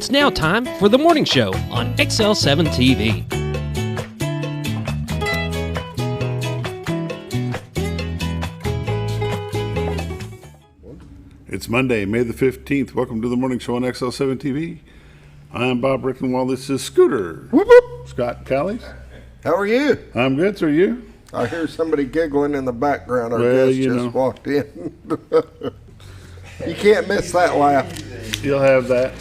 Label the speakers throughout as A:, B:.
A: It's now time for the morning show on XL7-TV.
B: It's Monday, May the 15th. Welcome to the morning show on XL7-TV. I am Bob Rickenwald. This is Scooter.
C: Whoop, whoop.
B: Scott Callies.
C: How are you?
B: I'm good, sir. You?
C: I hear somebody giggling in the background. Our
B: Well,
C: guest
B: you
C: just
B: know.
C: walked in. You can't miss that laugh.
B: You'll have that.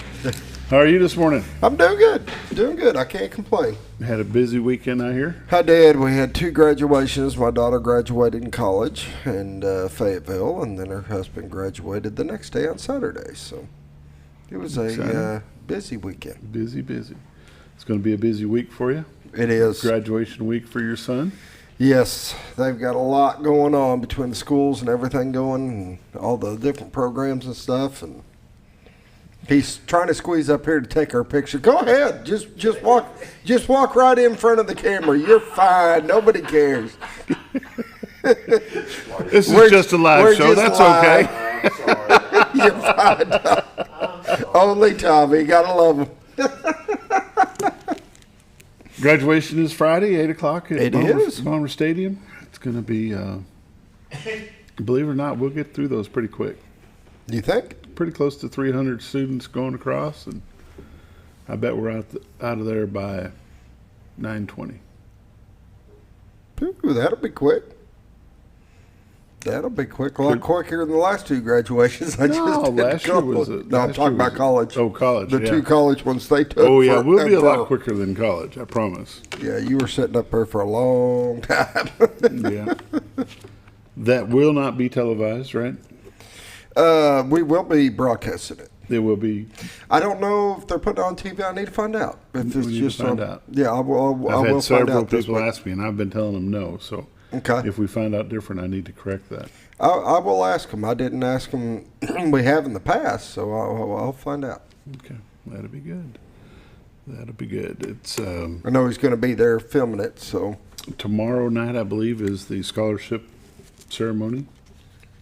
B: How are you this morning?
C: I'm doing good. Doing good. I can't complain.
B: Had a busy weekend out here.
C: I did. We had 2 graduations. My daughter graduated in college in Fayetteville, and then her husband graduated the next day on Saturday. So it was a busy weekend.
B: Busy. It's going to be a busy week for you.
C: It is.
B: Graduation week for your son.
C: Yes, they've got a lot going on between the schools and everything going, and all the different programs and stuff. And he's trying to squeeze up here to take our picture. Go ahead, just walk right in front of the camera. You're fine. Nobody cares.
B: This is just a live show. That's
C: live. Okay. You're fine. Only Tommy. Gotta love him.
B: Graduation is Friday, 8 o'clock at Bomber
C: is.
B: Stadium. It's going to be, believe it or not, we'll get through those pretty quick.
C: You think?
B: Pretty close to 300 students going across, and I bet we're out of there by 9:20.
C: Ooh, that'll be quick. That'll be quick. A lot quicker than the last 2 graduations.
B: Last year was
C: I'm talking about college.
B: Oh, college.
C: The 2 college ones they took.
B: Oh yeah, we'll be a
C: forever.
B: lot quicker than college. I promise.
C: Yeah, you were sitting up there for a long time.
B: Yeah. That will not be televised, right?
C: We will be broadcasting it.
B: It will be.
C: I don't know if they're putting it on TV. I need to find out. If it's
B: need
C: just
B: to find out.
C: Yeah, I will.
B: I've had
C: find
B: several
C: out this
B: people
C: week.
B: ask me, and I've been telling them no. So
C: Okay.
B: if we find out different, I need to correct that.
C: I will ask them. I didn't ask them. We have in the past, so I'll find out.
B: Okay, that'll be good. That'll be good. It's
C: I know he's going to be there filming it. So
B: tomorrow night, I believe, is the scholarship ceremony.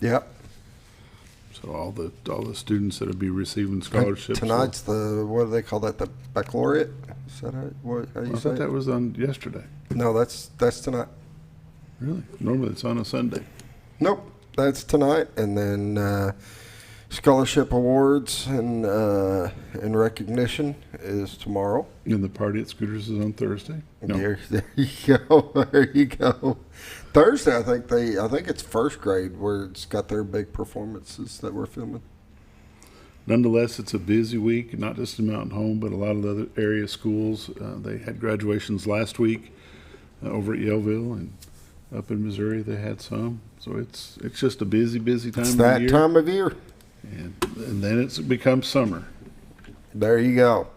C: Yep.
B: So all the students that will be receiving scholarships.
C: Tonight's the, what do they call that? The baccalaureate? Is that how you
B: I
C: say
B: thought
C: it?
B: that was on yesterday.
C: No, that's tonight.
B: Really? Normally it's on a Sunday.
C: Nope, that's tonight, and then scholarship awards and recognition is tomorrow.
B: And the party at Scooters is on Thursday. No.
C: There you go. There you go. Thursday, I think it's first grade where it's got their big performances that we're filming.
B: Nonetheless, it's a busy week, not just in Mountain Home, but a lot of the other area schools. They had graduations last week over at Yellville, and up in Missouri they had some. So it's just a busy time
C: It's
B: of the
C: that
B: year.
C: time of year.
B: And then it's become summer.
C: There you go.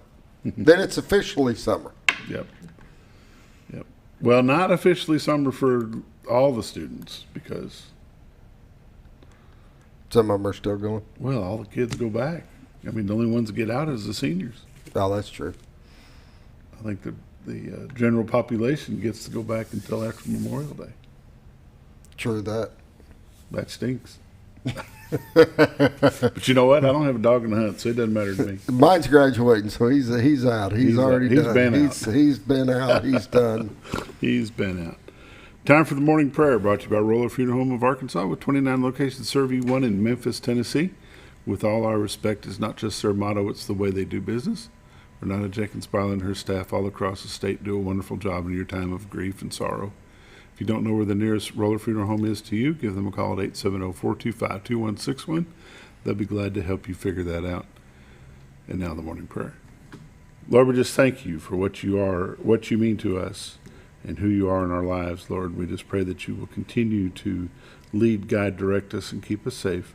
C: Then it's officially summer.
B: Yep. Well, not officially summer for all the students because,
C: Some of them are still going.
B: well, all the kids go back. I mean, the only ones that get out is the seniors.
C: Oh, that's true.
B: I think the general population gets to go back until after Memorial Day.
C: True that.
B: That stinks. But you know what? I don't have a dog in the hunt, so it doesn't matter to me.
C: Mine's graduating, so he's out. He's already
B: he's
C: done.
B: been out.
C: He's been out. He's done.
B: He's been out. Time for the morning prayer, brought to you by Roller Funeral Home of Arkansas, with 29 locations serve you, one in Memphis, Tennessee. With all our respect is not just their motto, it's the way they do business. Renata Jenkins Barlow and her staff all across the state do a wonderful job in your time of grief and sorrow. If you don't know where the nearest Roller Funeral Home is to you, give them a call at 870-425-2161. They'll be glad to help you figure that out. And now the morning prayer. Lord, we just thank you for what you are, what you mean to us, and who you are in our lives. Lord, we just pray that you will continue to lead, guide, direct us, and keep us safe.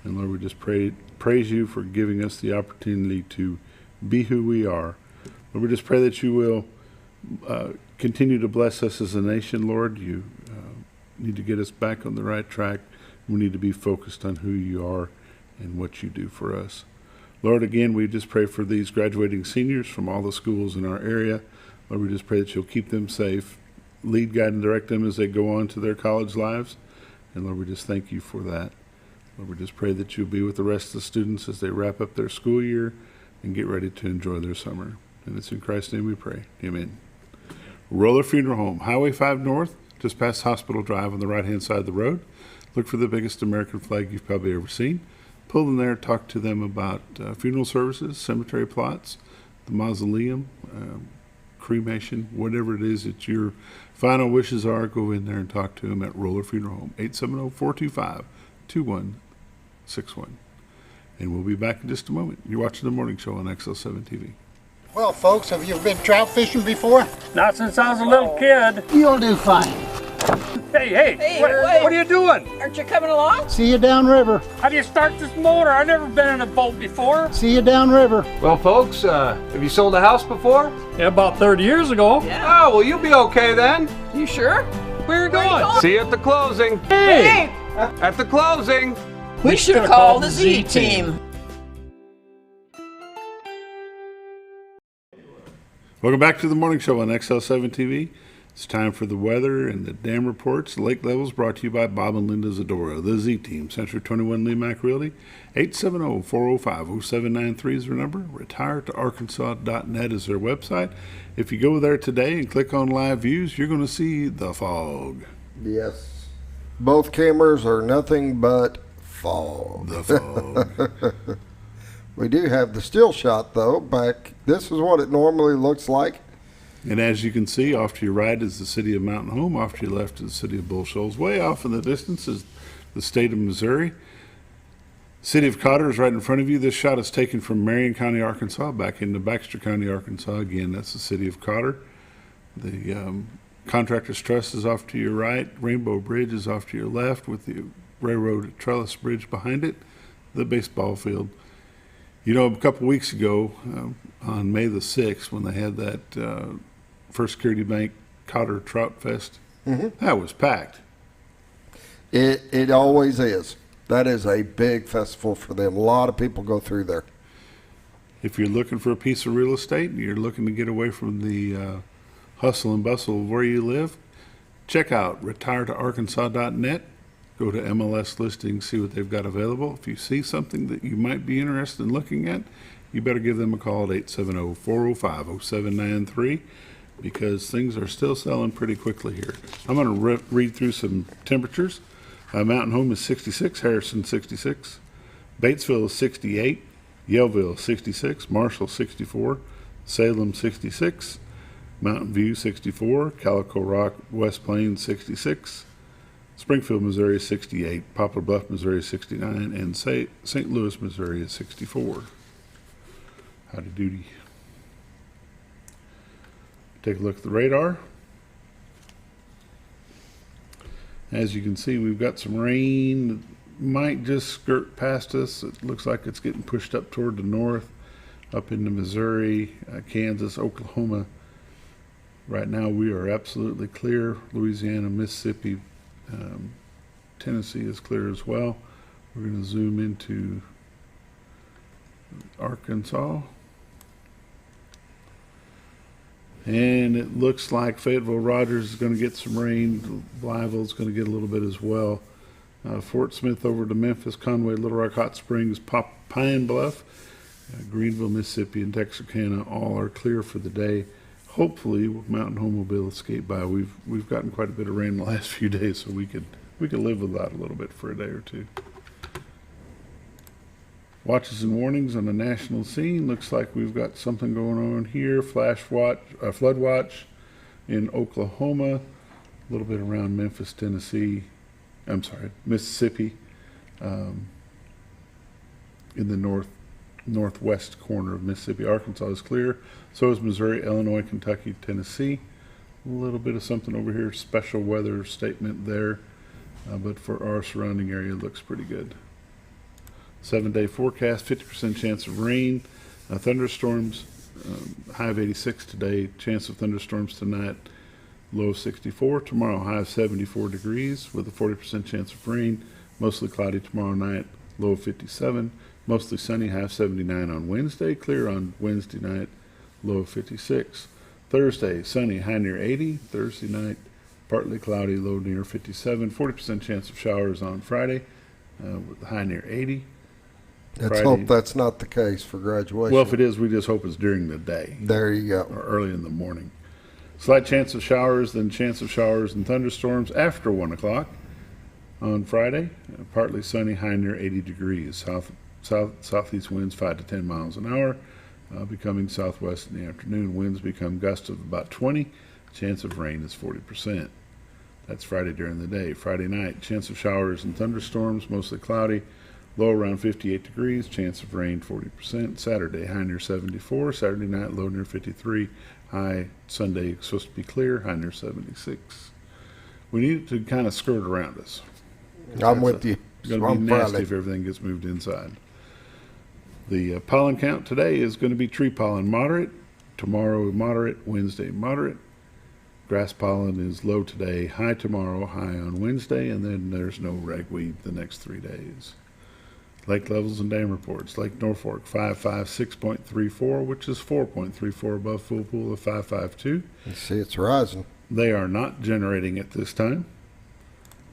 B: And Lord, we just praise you for giving us the opportunity to be who we are. Lord, we just pray that you will continue to bless us as a nation, Lord. You need to get us back on the right track. We need to be focused on who you are and what you do for us. Lord, again, we just pray for these graduating seniors from all the schools in our area. Lord, we just pray that you'll keep them safe, lead, guide, and direct them as they go on to their college lives. And Lord, we just thank you for that. Lord, we just pray that you'll be with the rest of the students as they wrap up their school year and get ready to enjoy their summer. And it's in Christ's name we pray. Amen. Roller Funeral Home, Highway 5 North, just past Hospital Drive on the right-hand side of the road. Look for the biggest American flag you've probably ever seen. Pull in there, talk to them about funeral services, cemetery plots, the mausoleum, cremation, whatever it is that your final wishes are. Go in there and talk to them at Roller Funeral Home, 870-425-2161. And we'll be back in just a moment. You're watching The Morning Show on XL7-TV.
D: Well, folks, have you been trout fishing before?
E: Not since I was a little kid.
D: You'll do fine.
E: Hey, what are you doing?
F: Aren't you coming along?
D: See you downriver.
E: How do you start this motor? I've never been in a boat before.
D: See you downriver.
G: Well, folks, have you sold a house before?
E: Yeah, about 30 years ago.
F: Yeah.
G: Oh, well, you'll be okay then.
F: You sure?
E: Where are you going?
G: See you at the closing.
E: Hey!
G: At the closing.
F: We should have called the Z-Team.
B: Welcome back to The Morning Show on XL7-TV. It's time for the weather and the dam reports. The lake levels brought to you by Bob and Linda Zadora, the Z-Team, Century 21 Lee Mack Realty. 870-405-0793 is their number. RetireToArkansas.net is their website. If you go there today and click on live views, you're going to see the fog.
C: Yes. Both cameras are nothing but fog.
B: The fog.
C: We do have the still shot, though. This is what it normally looks like.
B: And as you can see, off to your right is the city of Mountain Home. Off to your left is the city of Bull Shoals. Way off in the distance is the state of Missouri. City of Cotter is right in front of you. This shot is taken from Marion County, Arkansas, back into Baxter County, Arkansas. Again, that's the city of Cotter. The Contractor's Trust is off to your right. Rainbow Bridge is off to your left with the railroad trellis bridge behind it. The baseball field. You know, a couple weeks ago, on May the 6th, when they had that First Security Bank Cotter Trout Fest, that was packed.
C: It always is. That is a big festival for them. A lot of people go through there.
B: If you're looking for a piece of real estate and you're looking to get away from the hustle and bustle of where you live, check out RetireToArkansas.net. Go to MLS listings, see what they've got available. If you see something that you might be interested in looking at, you better give them a call at 870-405-0793 because things are still selling pretty quickly here. I'm going to read through some temperatures. Mountain Home is 66, Harrison 66, Batesville is 68, Yellville 66, Marshall 64, Salem 66, Mountain View 64, Calico Rock, West Plains 66, Springfield, Missouri is 68, Poplar Bluff, Missouri is 69, and St. Louis, Missouri is 64. Howdy doody. Take a look at the radar. As you can see, we've got some rain that might just skirt past us. It looks like it's getting pushed up toward the north, up into Missouri, Kansas, Oklahoma. Right now we are absolutely clear. Louisiana, Mississippi, Tennessee is clear as well. We're going to zoom into Arkansas. And it looks like Fayetteville Rogers is going to get some rain. Blytheville is going to get a little bit as well. Fort Smith over to Memphis, Conway, Little Rock, Hot Springs, Pine Bluff, Greenville, Mississippi, and Texarkana all are clear for the day. Hopefully, Mountain Home will be able to skate by. We've gotten quite a bit of rain in the last few days, so we could live with that a little bit for a day or two. Watches and warnings on the national scene. Looks like we've got something going on here. Flood watch in Oklahoma. A little bit around Memphis, Tennessee. Mississippi. In the northwest corner of Mississippi. Arkansas is clear. So is Missouri, Illinois, Kentucky, Tennessee. A little bit of something over here. Special weather statement there. But for our surrounding area, it looks pretty good. 7-day forecast, 50% chance of rain, thunderstorms, high of 86 today, chance of thunderstorms tonight, low of 64. Tomorrow, high of 74 degrees with a 40% chance of rain, mostly cloudy tomorrow night, low of 57. Mostly sunny, high of 79 on Wednesday, clear on Wednesday night, low of 56. Thursday, sunny, high near 80. Thursday night, partly cloudy, low near 57. 40% chance of showers on Friday, with a high near 80.
C: Let's hope that's not the case for graduation.
B: Well, if it is, we just hope it's during the day.
C: There you go.
B: Or early in the morning. Slight chance of showers, then chance of showers and thunderstorms after 1 o'clock on Friday. Partly sunny, high near 80 degrees. Southeast winds 5 to 10 miles an hour, becoming southwest in the afternoon. Winds become gusts of about 20. Chance of rain is 40%. That's Friday during the day. Friday night, chance of showers and thunderstorms, mostly cloudy. Low around 58 degrees, chance of rain 40%. Saturday, high near 74. Saturday night, low near 53. High Sunday, supposed to be clear, high near 76. We need it to kind of skirt around us.
C: I'm with you.
B: It's going to be nasty if everything gets moved inside. The pollen count today is going to be tree pollen moderate. Tomorrow moderate. Wednesday moderate. Grass pollen is low today, high tomorrow, high on Wednesday, and then there's no ragweed the next 3 days. Lake levels and dam reports. Lake Norfolk 556.34, which is 4.34 above full pool of 552.
C: You see, it's rising.
B: They are not generating at this time.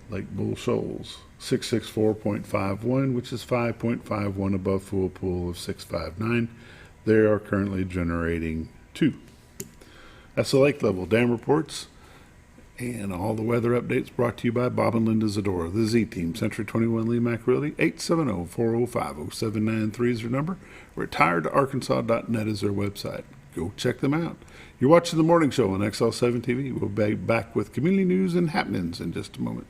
B: Lake Bull Shoals 664.51, which is 5.51 above full pool of 659. They are currently generating 2. That's the lake level dam reports. And all the weather updates brought to you by Bob and Linda Zadora, the Z-Team, Century 21 Lee Mack Realty, 870-405-0793 is their number. Retiredarkansas.net is their website. Go check them out. You're watching The Morning Show on XL7-TV. We'll be back with community news and happenings in just a moment.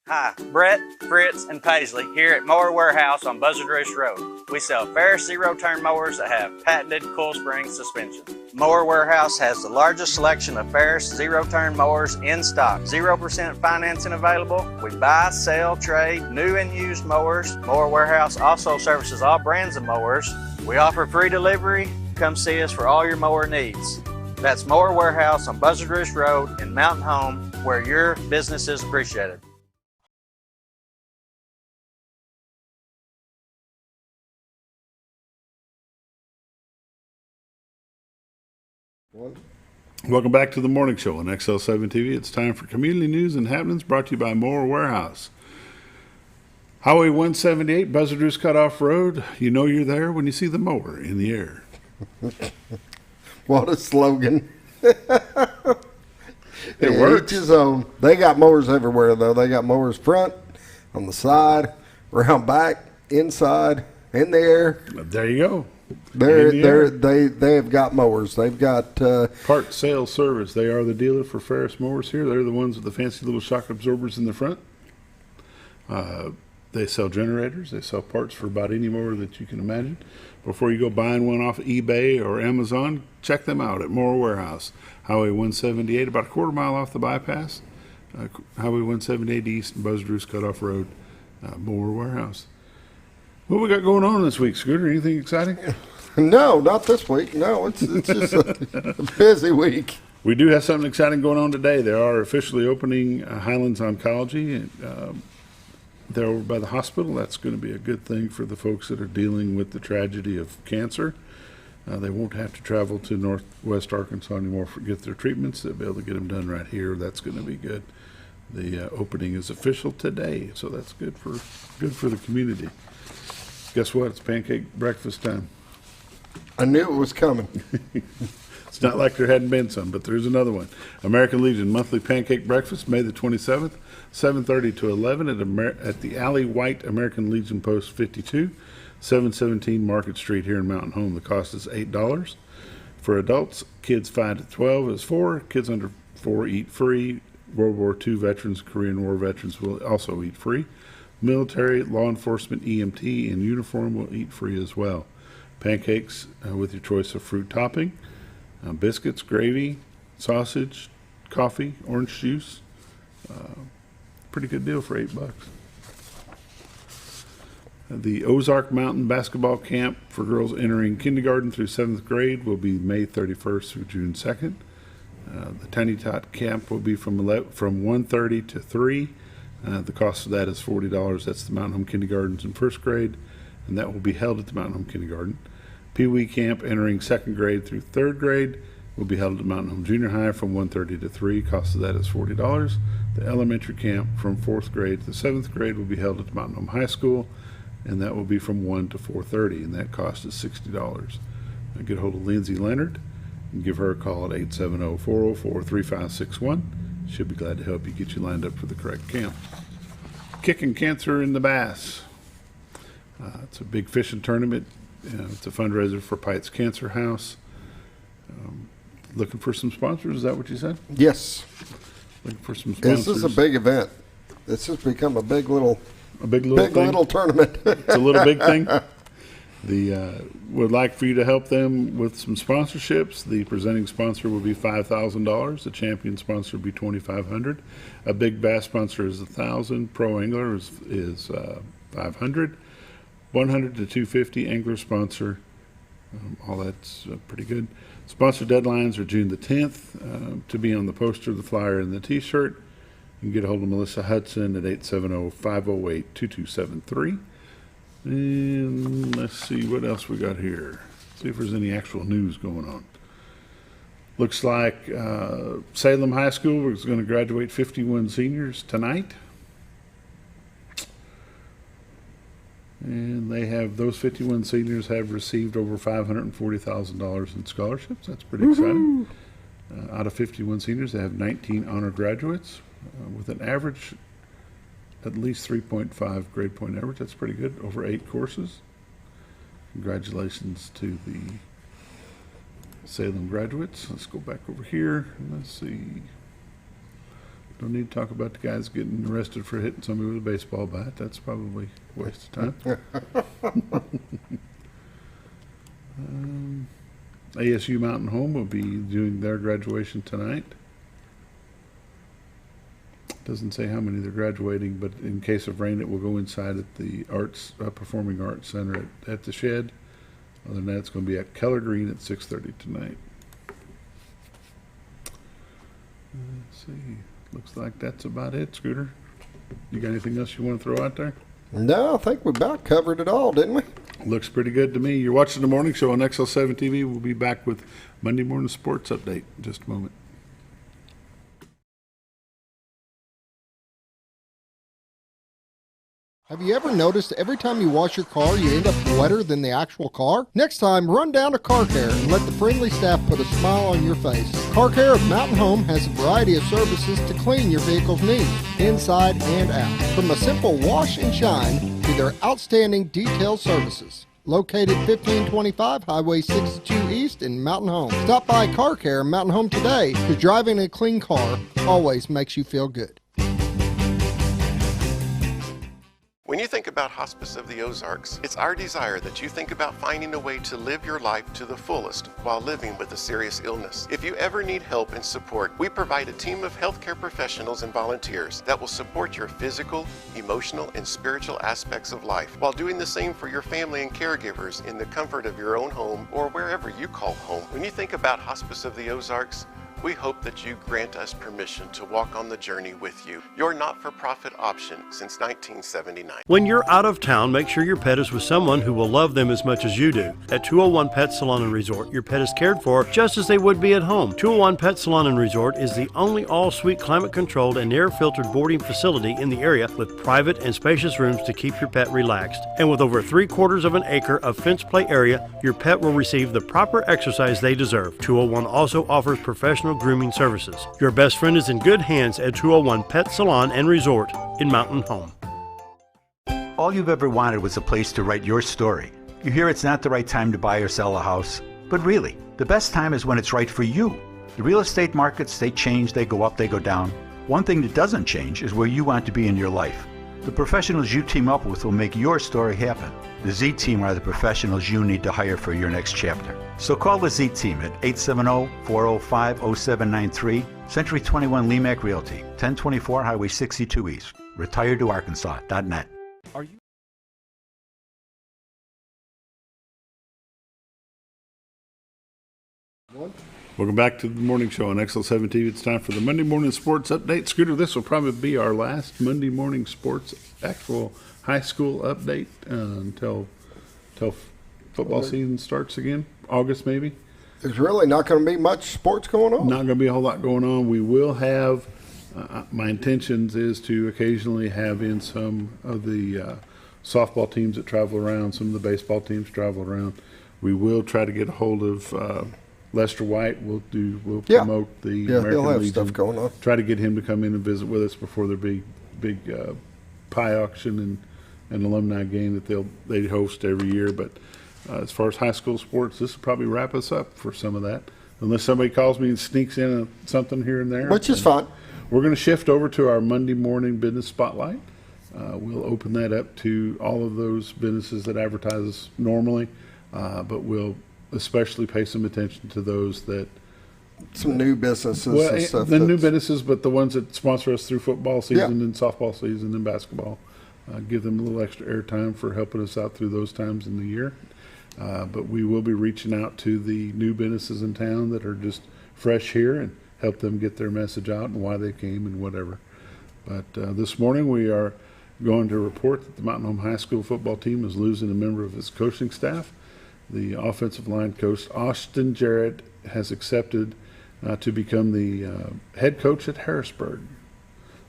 H: Hi, Brett, Fritz, and Paisley here at Mower Warehouse on Buzzard Roost Road. We sell Ferris zero-turn mowers that have patented coil spring suspension. Mower Warehouse has the largest selection of Ferris zero-turn mowers in stock. 0% financing available. We buy, sell, trade new and used mowers. Mower Warehouse also services all brands of mowers. We offer free delivery. Come see us for all your mower needs. That's Mower Warehouse on Buzzard Roost Road in Mountain Home, where your business is appreciated.
B: Welcome back to the morning show on XL7-TV. It's time for community news and happenings brought to you by Mower Warehouse. Highway 178, Buzzard Roost Cutoff Road. You know you're there when you see the mower in the air.
C: What a slogan.
B: It works.
C: Each his own. They got mowers everywhere, though. They got mowers front, on the side, around back, inside, in the air.
B: There you go.
C: They have got mowers. They've got
B: Part Sales Service. They are the dealer for Ferris mowers here. They're the ones with the fancy little shock absorbers in the front. They sell generators. They sell parts for about any mower that you can imagine. Before you go buying one off eBay or Amazon, check them out at Mower Warehouse. Highway 178, about a quarter mile off the bypass. Highway 178 East and Buzzard Roost Cutoff Road, Mower Warehouse. What we got going on this week, Scooter? Anything exciting?
C: No, not this week. No, it's just a busy week.
B: We do have something exciting going on today. They are officially opening Highlands Oncology. They're over by the hospital. That's going to be a good thing for the folks that are dealing with the tragedy of cancer. They won't have to travel to Northwest Arkansas anymore to get their treatments. They'll be able to get them done right here. That's going to be good. The opening is official today, so that's good for the community. Guess what? It's pancake breakfast time.
C: I knew it was coming.
B: It's not like there hadn't been some, but there's another one. American Legion monthly pancake breakfast, May the 27th, 7:30 to 11 at the Alley White American Legion Post 52, 717 Market Street here in Mountain Home. The cost is $8. For adults, kids 5 to 12 is $4. Kids under 4 eat free. World War II veterans, Korean War veterans will also eat free. Military, law enforcement, EMT in uniform will eat free as well. Pancakes with your choice of fruit topping, biscuits, gravy, sausage, coffee, orange juice. Pretty good deal for $8. The Ozark Mountain Basketball Camp for girls entering kindergarten through 7th grade will be May 31st through June 2nd. The Tiny Tot Camp will be from 1:30 to 3. The cost of that is $40. That's the Mountain Home Kindergartens in 1st grade, and that will be held at the Mountain Home Kindergarten. Pee Wee Camp entering 2nd grade through 3rd grade will be held at Mountain Home Junior High from 1:30 to 3. Cost of that is $40. The elementary camp from 4th grade to 7th grade will be held at Mountain Home High School, and that will be from 1 to 4:30, and that cost is $60. Now get hold of Lindsay Leonard and give her a call at 870-404-3561. She'll be glad to help you get you lined up for the correct camp. Kicking Cancer in the Bass. It's a big fishing tournament. It's a fundraiser for Pite's Cancer House. Looking for some sponsors, is that what you said?
C: Yes.
B: Looking for some sponsors.
C: This is a big event. This has become a big little tournament.
B: It's a little big thing. Would like for you to help them with some sponsorships. The presenting sponsor will be $5,000. The champion sponsor will be $2,500. A big bass sponsor is $1,000. Pro angler is $500. $100 to $250. Angler sponsor. All that's pretty good. Sponsor deadlines are June the 10th. To be on the poster, the flyer, and the T-shirt, you can get a hold of Melissa Hudson at 870-508-2273. And let's see what else we got here. See if there's any actual news going on. Looks like Salem High School is going to graduate 51 seniors tonight. And those 51 seniors have received over $540,000 in scholarships. That's pretty exciting. Out of 51 seniors, they have 19 honor graduates with an average at least 3.5 grade point average. That's pretty good, over 8 courses. Congratulations to the Salem graduates. Let's go back over here and let's see. Don't need to talk about the guys getting arrested for hitting somebody with a baseball bat. That's probably a waste of time. ASU Mountain Home will be doing their graduation tonight. Doesn't say how many they're graduating, but in case of rain, it will go inside at the Performing Arts Center at the Shed. Other than that, it's going to be at Keller Green at 6:30 tonight. Let's see. Looks like that's about it, Scooter. You got anything else you want to throw out there?
C: No, I think we about covered it all, didn't we?
B: Looks pretty good to me. You're watching the morning show on XL7-TV. We'll be back with Monday morning sports update in just a moment.
I: Have you ever noticed every time you wash your car, you end up wetter than the actual car? Next time, run down to Car Care and let the friendly staff put a smile on your face. Car Care of Mountain Home has a variety of services to clean your vehicle's needs, inside and out. From a simple wash and shine to their outstanding detailed services. Located 1525 Highway 62 East in Mountain Home. Stop by Car Care Mountain Home today, because driving a clean car always makes you feel good.
J: When you think about Hospice of the Ozarks, it's our desire that you think about finding a way to live your life to the fullest while living with a serious illness. If you ever need help and support, we provide a team of healthcare professionals and volunteers that will support your physical, emotional, and spiritual aspects of life while doing the same for your family and caregivers in the comfort of your own home or wherever you call home. When you think about Hospice of the Ozarks, we hope that you grant us permission to walk on the journey with you. Your not-for-profit option since 1979.
K: When you're out of town, make sure your pet is with someone who will love them as much as you do. At 201 Pet Salon and Resort, your pet is cared for just as they would be at home. 201 Pet Salon and Resort is the only all-suite climate-controlled and air-filtered boarding facility in the area with private and spacious rooms to keep your pet relaxed. And with over 3/4 of an acre of fenced play area, your pet will receive the proper exercise they deserve. 201 also offers professional grooming services. Your best friend is in good hands at 201 Pet Salon and Resort in Mountain Home.
L: All you've ever wanted was a place to write your story. You hear it's not the right time to buy or sell a house, but really, the best time is when it's right for you. The real estate markets, they change, they go up, they go down. One thing that doesn't change is where you want to be in your life. The professionals you team up with will make your story happen. The Z-Team are the professionals you need to hire for your next chapter. So call the Z-Team at 870-405-0793, Century 21 Lemac Realty, 1024 Highway 62 East, retiredtoarkansas.net.
A: Are you?
B: Welcome back to the morning show on XL7-TV. It's time for the Monday morning sports update. Scooter, this will probably be our last Monday morning sports actual high school update until football season starts again, August maybe.
C: There's really not going to be much sports going on.
B: Not going to be a whole lot going on. We will have, my intentions is to occasionally have in some of the softball teams that travel around, some of the baseball teams travel around. We will try to get a hold of Lester White. We'll promote the American
C: he'll have
B: Legion.
C: stuff going on.
B: Try to get him to come in and visit with us before their big pie auction and alumni game that they host every year. But as far as high school sports, this will probably wrap us up for some of that, unless somebody calls me and sneaks in something here and there.
C: Which is fine.
B: We're going to shift over to our Monday morning business spotlight. We'll open that up to all of those businesses that advertise normally, but we'll especially pay some attention to those that
C: some new businesses and stuff.
B: The new businesses, but the ones that sponsor us through football season and softball season and basketball. Give them a little extra airtime for helping us out through those times in the year. But we will be reaching out to the new businesses in town that are just fresh here and help them get their message out and why they came and whatever. But this morning we are going to report that the Mountain Home High School football team is losing a member of its coaching staff. The offensive line coach, Austin Jarrett, has accepted to become the head coach at Harrisburg.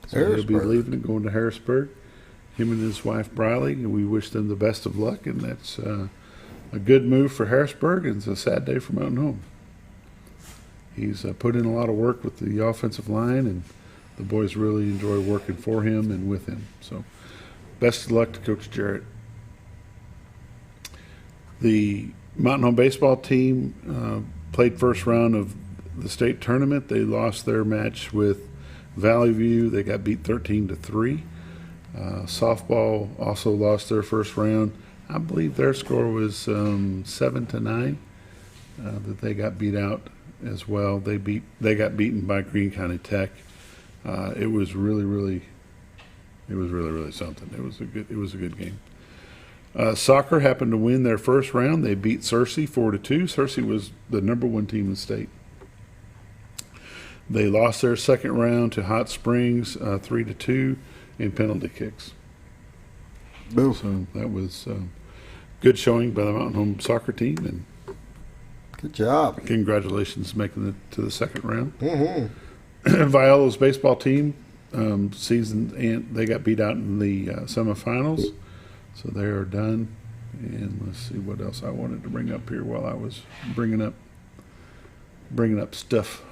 B: So he'll be leaving and going to Harrisburg. Him and his wife, Briley, and we wish them the best of luck, and that's a good move for Harrisburg, and it's a sad day for Mountain Home. He's put in a lot of work with the offensive line, and the boys really enjoy working for him and with him. So best of luck to Coach Jarrett. The Mountain Home baseball team played first round of the state tournament. They lost their match with Valley View. They got beat 13-3. Softball also lost their first round. I believe their score was 7-9. That they got beat out as well. They got beaten by Greene County Tech. It was really something. It was a good game. Soccer happened to win their first round. They beat Searcy 4-2. Searcy was the number 1 team in the state. They lost their second round to Hot Springs 3-2 in penalty kicks.
C: Boo.
B: So that was good showing by the Mountain Home soccer team, and
C: good job.
B: Congratulations making it to the second round.
C: Mm-hmm.
B: Viola's baseball team season, and they got beat out in the semifinals, so they are done. And let's see what else I wanted to bring up here while I was bringing up stuff.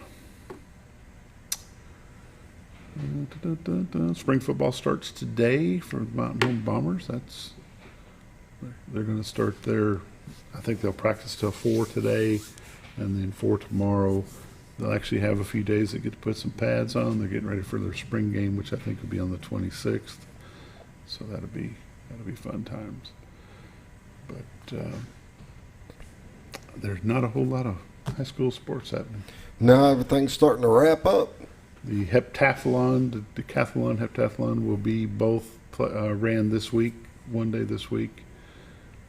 B: Spring football starts today for Mountain Home Bombers. They're going to start their, I think they'll practice till 4 today and then 4 tomorrow. They'll actually have a few days that get to put some pads on. They're getting ready for their spring game, which I think will be on the 26th. So that'll be fun times. But there's not a whole lot of high school sports happening.
C: No, everything's starting to wrap up.
B: The heptathlon, the decathlon, heptathlon will be both ran this week, one day this week.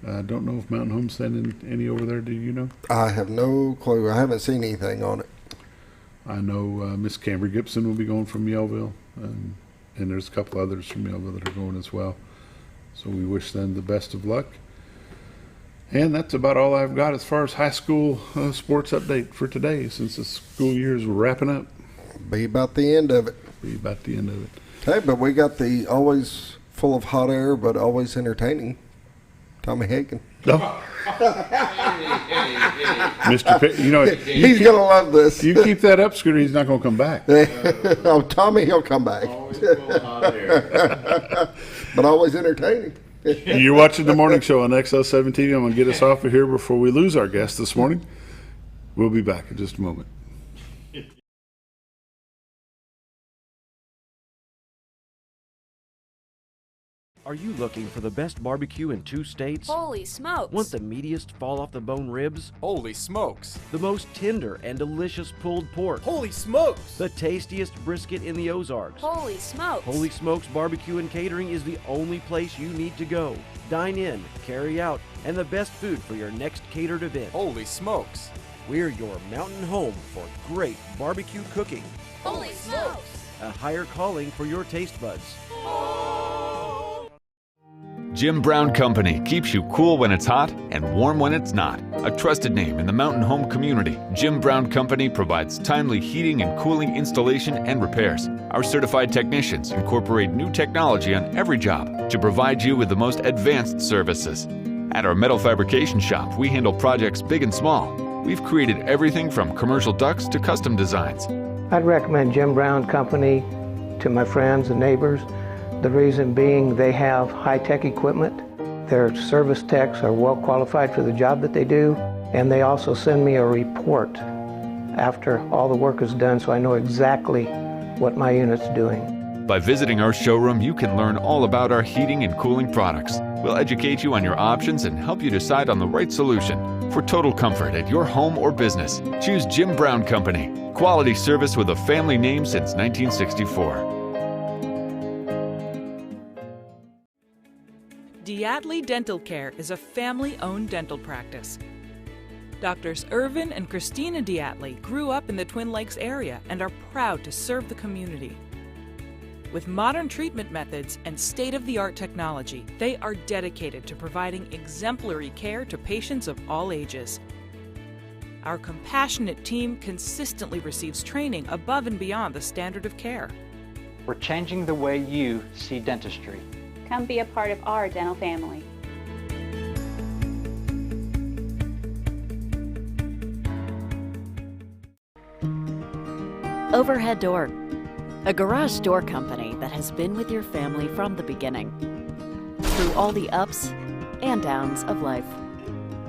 B: I don't know if Mountain Home's sending any over there. Do you know?
C: I have no clue. I haven't seen anything on it.
B: I know Miss Camber Gibson will be going from Yellville, and there's a couple others from Yellville that are going as well. So we wish them the best of luck. And that's about all I've got as far as high school sports update for today, since the school year is wrapping up.
C: Be about the end of it.
B: Okay,
C: but we got the always full of hot air, but always entertaining Tommy Hagan.
B: Oh. Mr.
C: He's going to love this.
B: You keep that up, Scooter, he's not going to come back.
C: Oh, Tommy, he'll come back. But always entertaining.
B: You're watching the morning show on XL7-TV. I'm going to get us off of here before we lose our guest this morning. We'll be back in just a moment.
M: Are you looking for the best barbecue in 2 states?
N: Holy smokes!
M: Want the meatiest fall-off-the-bone ribs?
O: Holy smokes!
M: The most tender and delicious pulled pork?
O: Holy smokes!
M: The tastiest brisket in the Ozarks?
N: Holy smokes!
M: Holy Smokes Barbecue and Catering is the only place you need to go. Dine in, carry out, and the best food for your next catered event.
O: Holy smokes!
M: We're your mountain home for great barbecue cooking.
N: Holy smokes!
M: A higher calling for your taste buds.
P: Jim Brown Company keeps you cool when it's hot and warm when it's not. A trusted name in the Mountain Home community, Jim Brown Company provides timely heating and cooling installation and repairs. Our certified technicians incorporate new technology on every job to provide you with the most advanced services. At our metal fabrication shop, we handle projects big and small. We've created everything from commercial ducts to custom designs.
Q: I'd recommend Jim Brown Company to my friends and neighbors. The reason being they have high-tech equipment. Their service techs are well qualified for the job that they do, and they also send me a report after all the work is done so I know exactly what my unit's doing.
P: By visiting our showroom, you can learn all about our heating and cooling products. We'll educate you on your options and help you decide on the right solution. For total comfort at your home or business, choose Jim Brown Company. Quality service with a family name since 1964.
R: Diatley Dental Care is a family-owned dental practice. Doctors Irvin and Christina Diatley grew up in the Twin Lakes area and are proud to serve the community. With modern treatment methods and state-of-the-art technology, they are dedicated to providing exemplary care to patients of all ages. Our compassionate team consistently receives training above and beyond the standard of care.
S: We're changing the way you see dentistry.
N: Come be a part of our dental family.
T: Overhead Door, a garage door company that has been with your family from the beginning, through all the ups and downs of life.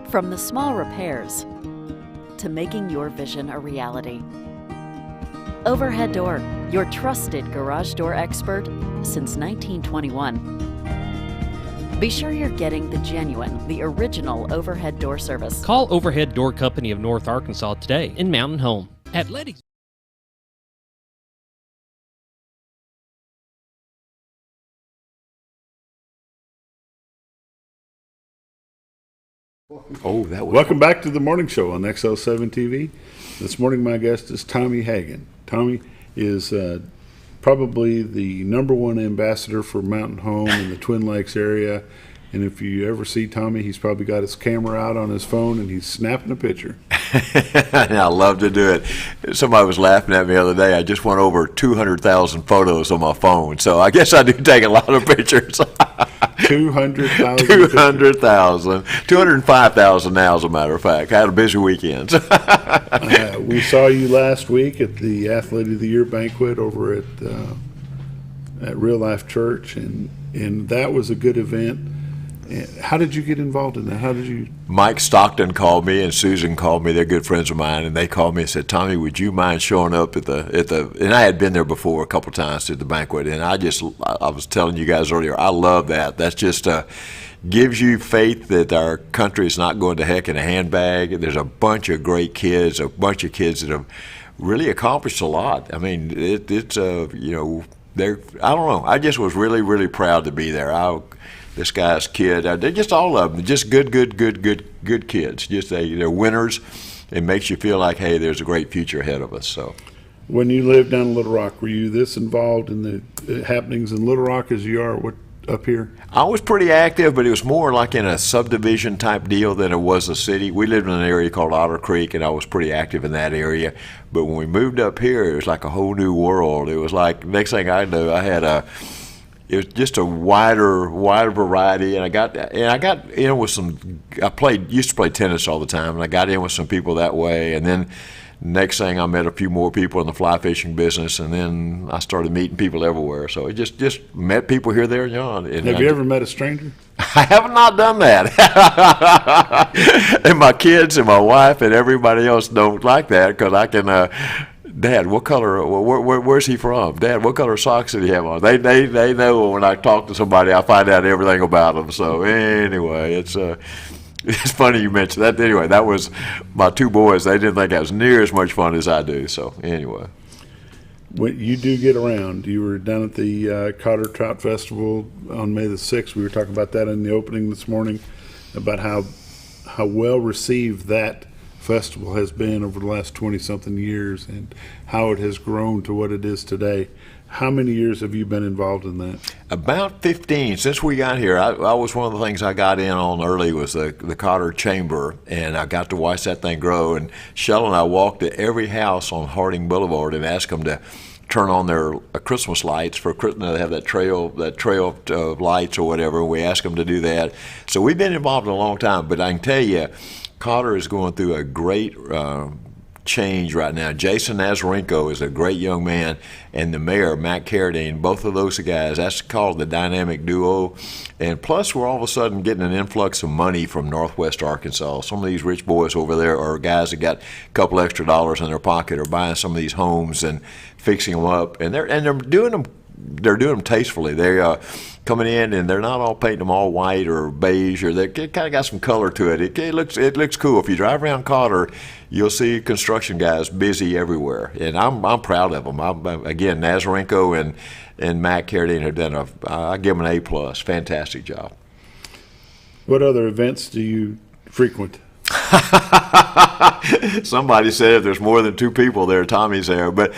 T: From the small repairs to making your vision a reality. Overhead Door, your trusted garage door expert since 1921. Be sure you're getting the genuine, the original overhead door service.
A: Call Overhead Door Company of North Arkansas today in Mountain Home at Letty's.
B: Welcome back to the morning show on XL7-TV. This morning my guest is Tommy Hagan. Tommy is probably the #1 ambassador for Mountain Home in the Twin Lakes area. And if you ever see Tommy, he's probably got his camera out on his phone and he's snapping a picture.
U: I love to do it. Somebody was laughing at me the other day. I just went over 200,000 photos on my phone, so I guess I do take a lot of pictures.
B: 200,000.
U: 200,000. 205,000 now, as a matter of fact. I had a busy weekend.
B: We saw you last week at the Athlete of the Year banquet over at Real Life Church, and that was a good event. How did you get involved in that? How did you?
U: Mike Stockton called me and Susan called me. They're good friends of mine, and they called me and said, "Tommy, would you mind showing up at the?" And I had been there before a couple times at the banquet, and I was telling you guys earlier, I love that. That's just gives you faith that our country is not going to heck in a handbag. There's a bunch of great kids, a bunch of kids that have really accomplished a lot. I mean, it's you know, I don't know. I just was really, really proud to be there. This guy's kid, they're just all of them, just good kids. Just they're winners. It makes you feel like, hey, there's a great future ahead of us. So,
B: when you lived down in Little Rock, were you this involved in the happenings in Little Rock as you are up here?
U: I was pretty active, but it was more like in a subdivision type deal than it was a city. We lived in an area called Otter Creek, and I was pretty active in that area. But when we moved up here, it was like a whole new world. It was like, next thing I knew, it was just a wider variety, and I got in with some. Used to play tennis all the time, and I got in with some people that way. And then next thing, I met a few more people in the fly fishing business, and then I started meeting people everywhere. So it just met people here, there, and yon.
B: Have you ever met a stranger?
U: I have not done that. And my kids and my wife and everybody else don't like that because I can. Dad, what color? Where's he from? Dad, what color socks did he have on? They know when I talk to somebody, I find out everything about them. So anyway, it's funny you mentioned that. Anyway, that was my two boys. They didn't think that was near as much fun as I do. So anyway,
B: when you do get around, you were down at the Cotter Trout Festival on May the 6th. We were talking about that in the opening this morning, about how well received that festival has been over the last 20-something years and how it has grown to what it is today. How many years have you been involved in that?
U: About 15. Since we got here, I was one of the things I got in on early was the Cotter Chamber, and I got to watch that thing grow. And Shell and I walked to every house on Harding Boulevard and asked them to turn on their Christmas lights for Christmas. They have that trail of lights or whatever. We asked them to do that. So we've been involved a long time. But I can tell you, Cotter is going through a great change right now. Jason Nazarenko is a great young man, and the mayor, Matt Carradine, both of those guys, that's called the dynamic duo. And plus, we're all of a sudden getting an influx of money from Northwest Arkansas. Some of these rich boys over there are guys that got a couple extra dollars in their pocket are buying some of these homes and fixing them up, and they're doing them. They're doing them tastefully. They're coming in, and they're not all painting them all white or beige, or they kind of got some color to it. It looks cool. If you drive around Cotter, you'll see construction guys busy everywhere, and I'm proud of them. Again, Nazarenko and Matt Carradine have done I give them an A+. Fantastic job.
B: What other events do you frequent?
U: Somebody said if there's more than two people there, Tommy's there. But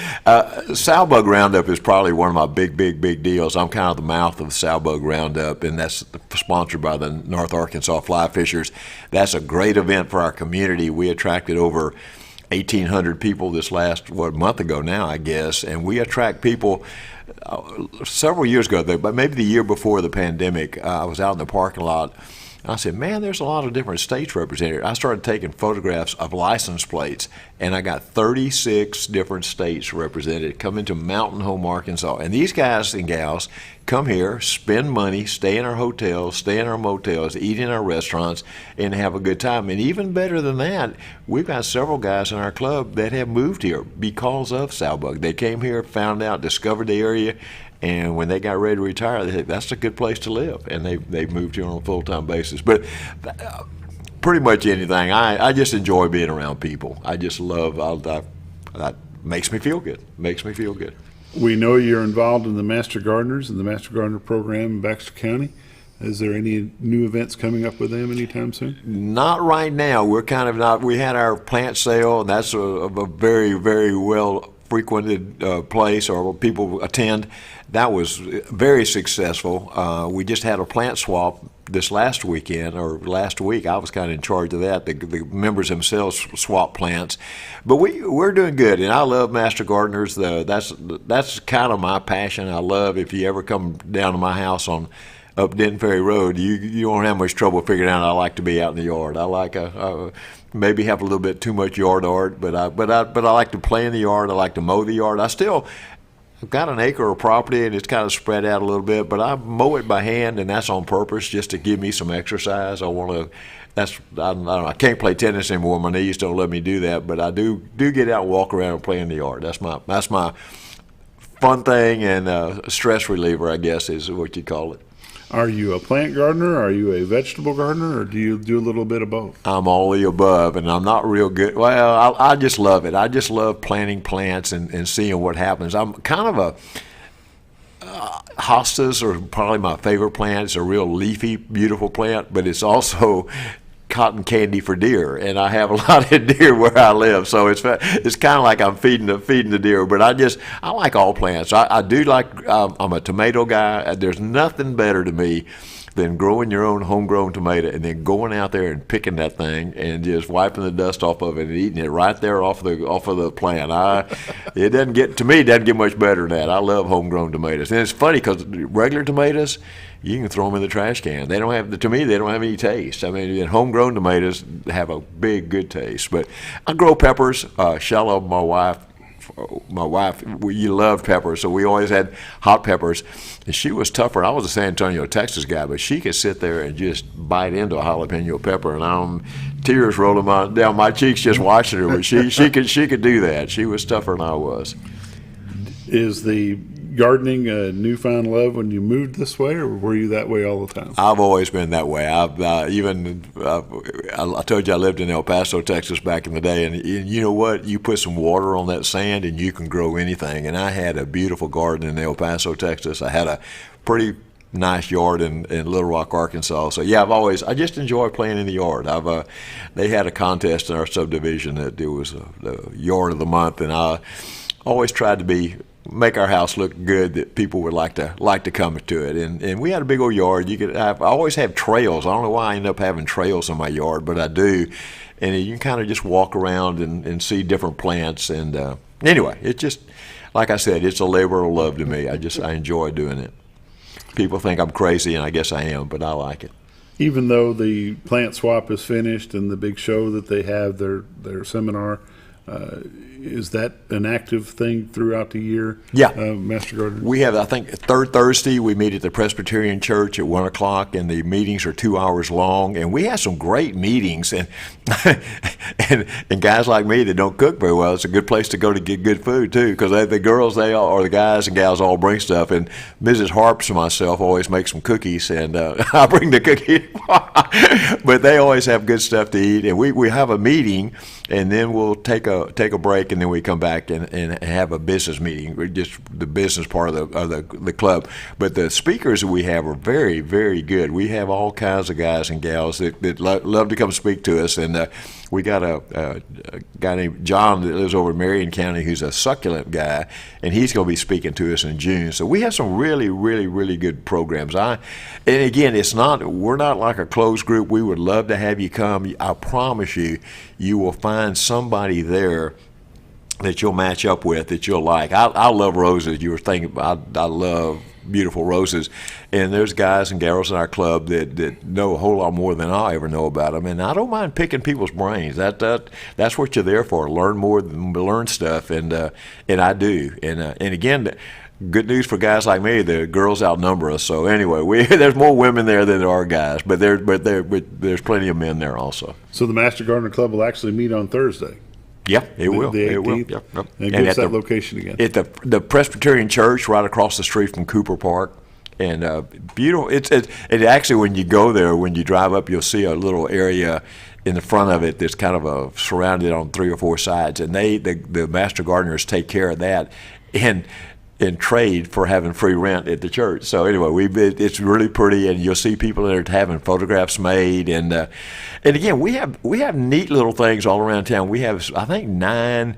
U: Sow-Bug Roundup is probably one of my big deals. I'm kind of the mouth of the Sow-Bug Roundup, and that's sponsored by the North Arkansas Fly Fishers. That's a great event for our community. We attracted over 1,800 people this last month ago now, I guess, and we attract people. Several years ago, but maybe the year before the pandemic, I was out in the parking lot. I said, man, there's a lot of different states represented. I started taking photographs of license plates, and I got 36 different states represented coming to Mountain Home, Arkansas. And these guys and gals come here, spend money, stay in our hotels, stay in our motels, eat in our restaurants, and have a good time. And even better than that, we've got several guys in our club that have moved here because of Sow-Bug. They came here, found out, discovered the area, and when they got ready to retire, they said, that's a good place to live. And they moved here on a full-time basis. But pretty much anything. I just enjoy being around people. I just love, that makes me feel good. Makes me feel good.
B: We know you're involved in the Master Gardeners and the Master Gardener program in Baxter County. Is there any new events coming up with them anytime soon?
U: Not right now. We're kind of not. We had our plant sale, and that's a very, very well frequented place, or people attend. That was very successful. We just had a plant swap this last weekend, or last week. I was kind of in charge of that. The members themselves swap plants. But we're doing good, and I love Master Gardeners. That's kind of my passion. I love, if you ever come down to my house on up Denton Ferry Road, you won't have much trouble figuring out I like to be out in the yard. I like maybe have a little bit too much yard art, but I like to play in the yard. I like to mow the yard. I've got an acre of property, and it's kind of spread out a little bit, but I mow it by hand, and that's on purpose, just to give me some exercise. I can't play tennis anymore. My knees don't let me do that, but I do get out and walk around and play in the yard. That's my fun thing, and stress reliever, I guess, is what you call it.
B: Are you a plant gardener? Are you a vegetable gardener? Or do you do a little bit of both?
U: I'm all the above, and I'm not real good. Well, I just love it. I just love planting plants and seeing what happens. I'm kind of hostas are probably my favorite plant. It's a real leafy, beautiful plant, but it's also cotton candy for deer, and I have a lot of deer where I live, so it's kind of like I'm feeding the deer. But I like all plants. I do like. I'm a tomato guy. There's nothing better to me than growing your own homegrown tomato and then going out there and picking that thing and just wiping the dust off of it and eating it right there off of the plant. It doesn't get much better than that. I love homegrown tomatoes, and it's funny because regular tomatoes, you can throw them in the trash can. They don't have any taste. I mean, homegrown tomatoes have a big, good taste. But I grow peppers. Shallow, my wife, we love peppers, so we always had hot peppers. And she was tougher. I was a San Antonio, Texas guy, but she could sit there and just bite into a jalapeno pepper, and tears rolling down my cheeks just watching her. But she could do that. She was tougher than I was.
B: Is the gardening a newfound love when you moved this way, or were you that way all the time?
U: I've always been that way. I told you I lived in El Paso, Texas back in the day, and you know what? You put some water on that sand and you can grow anything. And I had a beautiful garden in El Paso, Texas. I had a pretty nice yard in Little Rock, Arkansas. So yeah, I just enjoy playing in the yard. They had a contest in our subdivision that it was the yard of the month, and I always tried to make our house look good, that people would like to come to it. And we had a big old yard. I always have trails. I don't know why I end up having trails in my yard, but I do. And you can kind of just walk around and see different plants. And anyway, it's just, like I said, it's a labor of love to me. I enjoy doing it. People think I'm crazy, and I guess I am, but I like it.
B: Even though the plant swap is finished and the big show that they have, their seminar, is that an active thing throughout the year?
U: Yeah.
B: Master Gardener?
U: We have, I think, third Thursday, we meet at the Presbyterian Church at 1 o'clock, and the meetings are 2 hours long. And we have some great meetings. And and guys like me that don't cook very well, it's a good place to go to get good food, too, because the girls, or the guys and gals all bring stuff. And Mrs. Harps and myself always make some cookies, and I bring the cookies. But they always have good stuff to eat. And we have a meeting, and then we'll take a break, and then we come back and have a business meeting, just the business part of the club. But the speakers that we have are very, very good. We have all kinds of guys and gals that love to come speak to us. And we got a guy named John that lives over in Marion County who's a succulent guy, and he's going to be speaking to us in June. So we have some really, really, really good programs. And again, we're not like a closed group. We would love to have you come. I promise you will find somebody there that you'll match up with, that you'll like. I love roses. You were thinking, I love beautiful roses. And there's guys and gals in our club that know a whole lot more than I ever know about them. And I don't mind picking people's brains. That's what you're there for, learn stuff. And I do. And again, good news for guys like me, the girls outnumber us. So anyway, there's more women there than there are guys, but there's plenty of men there also.
B: So the Master Gardener Club will actually meet on Thursday.
U: Yeah, it will.
B: The 18th.
U: It will. Yep.
B: And give us that location again.
U: At the Presbyterian Church right across the street from Cooper Park. And beautiful. It actually, when you go there, when you drive up, you'll see a little area in the front of it that's kind of surrounded on 3 or 4 sides. And the Master Gardeners take care of that and trade for having free rent at the church. So anyway, it's really pretty, and you'll see people there having photographs made, and again, we have neat little things all around town. We have, I think, 9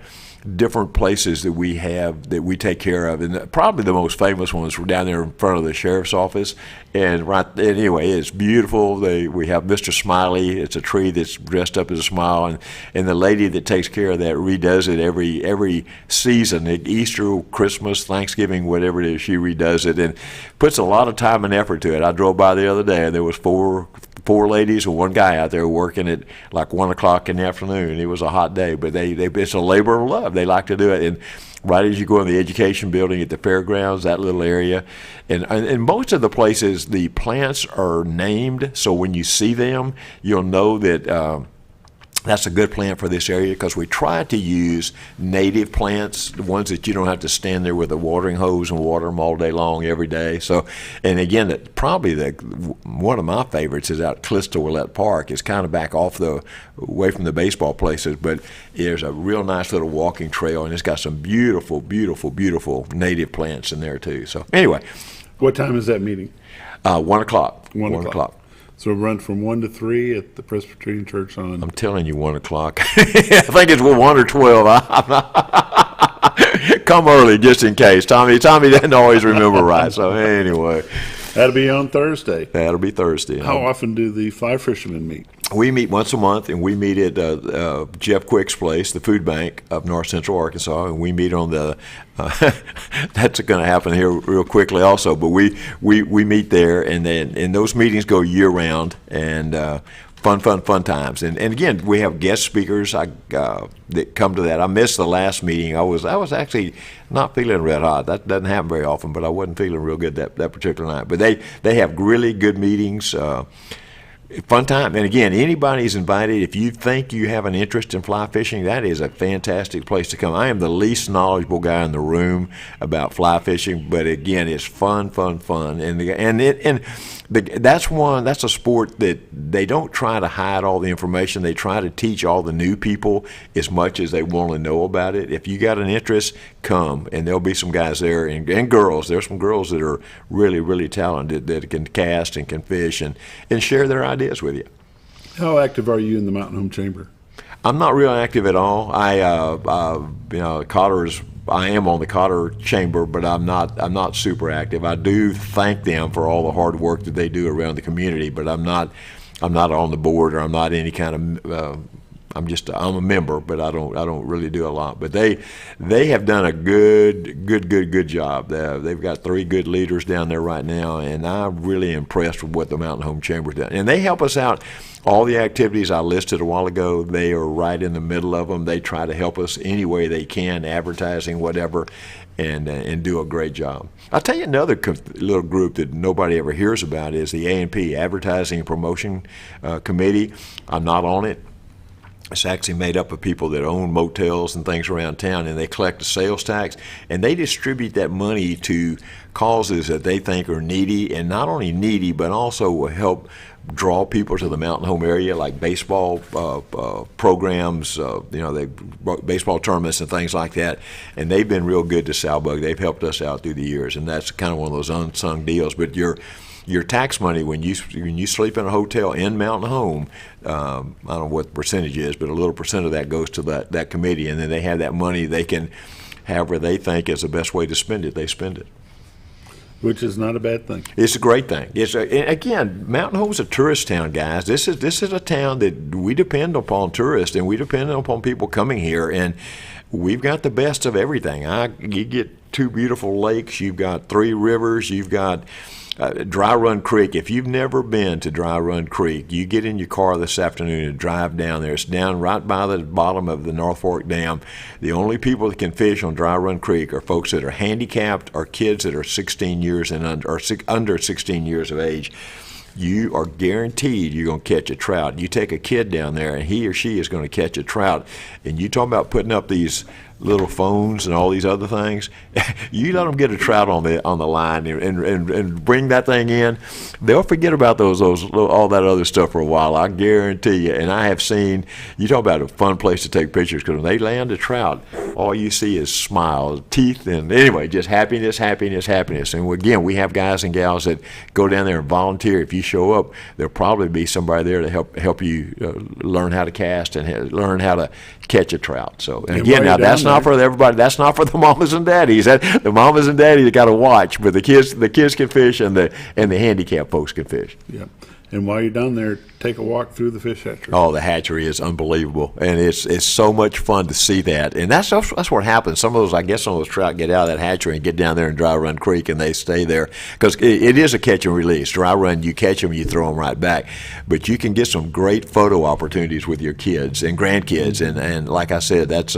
U: different places that we take care of, and probably the most famous ones were down there in front of the sheriff's office. And anyway, it's beautiful. We have Mr. Smiley. It's a tree that's dressed up as a smile, and the lady that takes care of that redoes it every season, at Easter, Christmas, Thanksgiving, whatever it is, she redoes it and puts a lot of time and effort to it. I drove by the other day, and there was four ladies and one guy out there working at like 1 o'clock in the afternoon. It was a hot day, but it's a labor of love. They like to do it. And right as you go in the education building at the fairgrounds, that little area, and most of the places, the plants are named, so when you see them, you'll know that that's a good plant for this area, because we try to use native plants, the ones that you don't have to stand there with a watering hose and water them all day long every day. So, and again, probably one of my favorites is out at Callisto Willette Park. It's kind of back away from the baseball places, but there's a real nice little walking trail, and it's got some beautiful, beautiful, beautiful native plants in there too. So anyway.
B: What time is that meeting?
U: 1 o'clock.
B: 1 o'clock. So we'll run from 1 to 3 at the Presbyterian Church on.
U: I'm telling you, 1 o'clock. I think it's 1 or 12. Come early just in case. Tommy doesn't always remember right. So anyway.
B: That'll be on Thursday.
U: That'll be Thursday.
B: How often do the Fly Fishermen meet?
U: We meet once a month, and we meet at Jeff Quick's place, the food bank of North Central Arkansas, and we meet on the that's going to happen here real quickly also, but we meet there, and those meetings go year round, and fun times. And again, we have guest speakers that come to that. I missed the last meeting. I was actually not feeling red hot. That doesn't happen very often, but I wasn't feeling real good that particular night. But they have really good meetings. Fun time. And again, anybody's invited. If you think you have an interest in fly fishing, that is a fantastic place to come. I am the least knowledgeable guy in the room about fly fishing, but again, it's fun. That's a sport that they don't try to hide all the information. They try to teach all the new people as much as they want to know about it. If you got an interest, come, and there'll be some guys there and girls. There's some girls that are really, really talented that can cast and can fish and share their ideas with you.
B: How active are you in the Mountain Home Chamber?
U: I'm not real active at all. Cotter's. I am on the Cotter Chamber, but I'm not super active. I do thank them for all the hard work that they do around the community, but I'm not on the board, or I'm not any kind of. I'm a member, but I don't really do a lot. But they have done a good job. They've got 3 good leaders down there right now, and I'm really impressed with what the Mountain Home Chamber's done. And they help us out. All the activities I listed a while ago, they are right in the middle of them. They try to help us any way they can, advertising, whatever, and do a great job. I'll tell you another little group that nobody ever hears about is the A&P, Advertising and Promotion Committee. I'm not on it. It's actually made up of people that own motels and things around town, and they collect a sales tax, and they distribute that money to causes that they think are needy, and not only needy, but also will help draw people to the Mountain Home area, like baseball programs, baseball tournaments and things like that. And they've been real good to Salbug. They've helped us out through the years, and that's kind of one of those unsung deals. But your tax money, when you sleep in a hotel in Mountain Home, I don't know what the percentage is, but a little percent of that goes to that committee, and then they have that money. They can, however they think is the best way to spend it, they spend it.
B: Which is not a bad thing.
U: It's a great thing. Again, Mountain Home's a tourist town, guys. This is a town that we depend upon tourists, and we depend upon people coming here, and we've got the best of everything. You get 2 beautiful lakes, you've got 3 rivers, you've got Dry Run Creek. If you've never been to Dry Run Creek, you get in your car this afternoon and drive down there. It's down right by the bottom of the North Fork Dam. The only people that can fish on Dry Run Creek are folks that are handicapped or kids that are 16 years and under 16 years of age. You are guaranteed you're going to catch a trout. You take a kid down there, and he or she is going to catch a trout. And you talk about putting up these little phones and all these other things. You let them get a trout on the line and bring that thing in, they'll forget about those all that other stuff for a while. I guarantee you. And I have seen, you talk about a fun place to take pictures, because when they land a trout, all you see is smiles, teeth, and anyway, just happiness. And again, we have guys and gals that go down there and volunteer. If you show up, there'll probably be somebody there to help you learn how to cast and learn how to catch a trout. So, and again, now that's not for everybody. That's not for the mamas and daddies. The mamas and daddies got to watch, but the kids can fish, and the handicapped folks can fish.
B: Yeah. And while you're down there, take a walk through the fish hatchery.
U: Oh, the hatchery is unbelievable, and it's so much fun to see that. And that's what happens. Some of those trout get out of that hatchery and get down there in Dry Run Creek, and they stay there, because it is a catch and release. Dry Run, you catch them, you throw them right back. But you can get some great photo opportunities with your kids and grandkids, and like I said, that's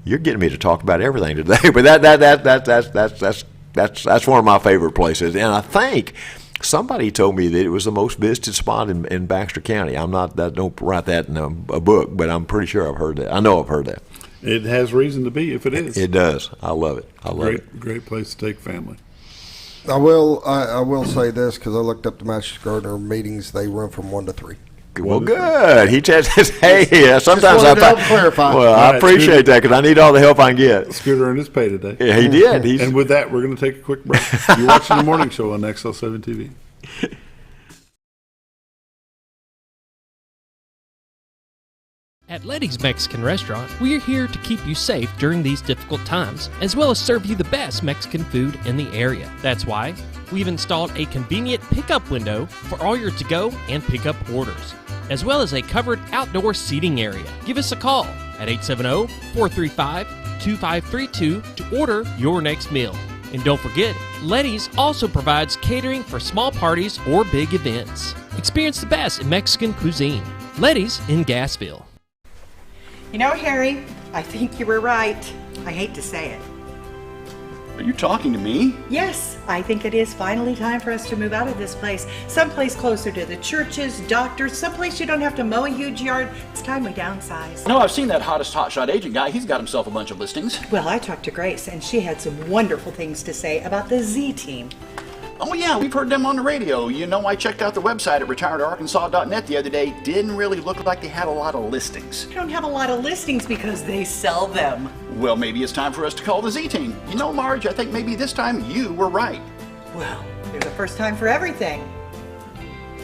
U: you're getting me to talk about everything today. But that's one of my favorite places, and I think somebody told me that it was the most visited spot in Baxter County. Don't write that in a book, but I'm pretty sure I've heard that. I know I've heard that.
B: It has reason to be if it is.
U: It does. I love it. I love it.
B: Great place to take family.
C: I will say this, because I looked up the Master Gardener meetings. They run from 1 to 3.
U: Well, good. He just says, hey, sometimes
C: I clarify.
U: Well, I appreciate that, because I need all the help I can get.
B: Scooter earned his pay today.
U: Yeah, he did.
B: And with that, we're going to take a quick break. You're watching the morning show on XL7-TV.
A: At Letty's Mexican Restaurant, we are here to keep you safe during these difficult times, as well as serve you the best Mexican food in the area. That's why we've installed a convenient pickup window for all your to-go and pickup orders, as well as a covered outdoor seating area. Give us a call at 870-435-2532 to order your next meal. And don't forget, Letty's also provides catering for small parties or big events. Experience the best in Mexican cuisine. Letty's in Gassville.
D: You know, Harry, I think you were right. I hate to say it. Are you talking to me?
V: Yes, I think it is finally time for us to move out of this place. Someplace closer to the churches, doctors, someplace you don't have to mow a huge yard. It's time we downsize.
D: No, I've seen that hottest hotshot agent guy. He's got himself a bunch of listings.
V: Well, I talked to Grace, and she had some wonderful things to say about the Z Team.
D: Oh yeah, we've heard them on the radio. You know, I checked out their website at retiredarkansas.net the other day. Didn't really look like they had a lot of listings.
V: They don't have a lot of listings because they sell them.
D: Well, maybe it's time for us to call the Z Team. You know, Marge, I think maybe this time you were right.
V: Well, there's a first time for everything.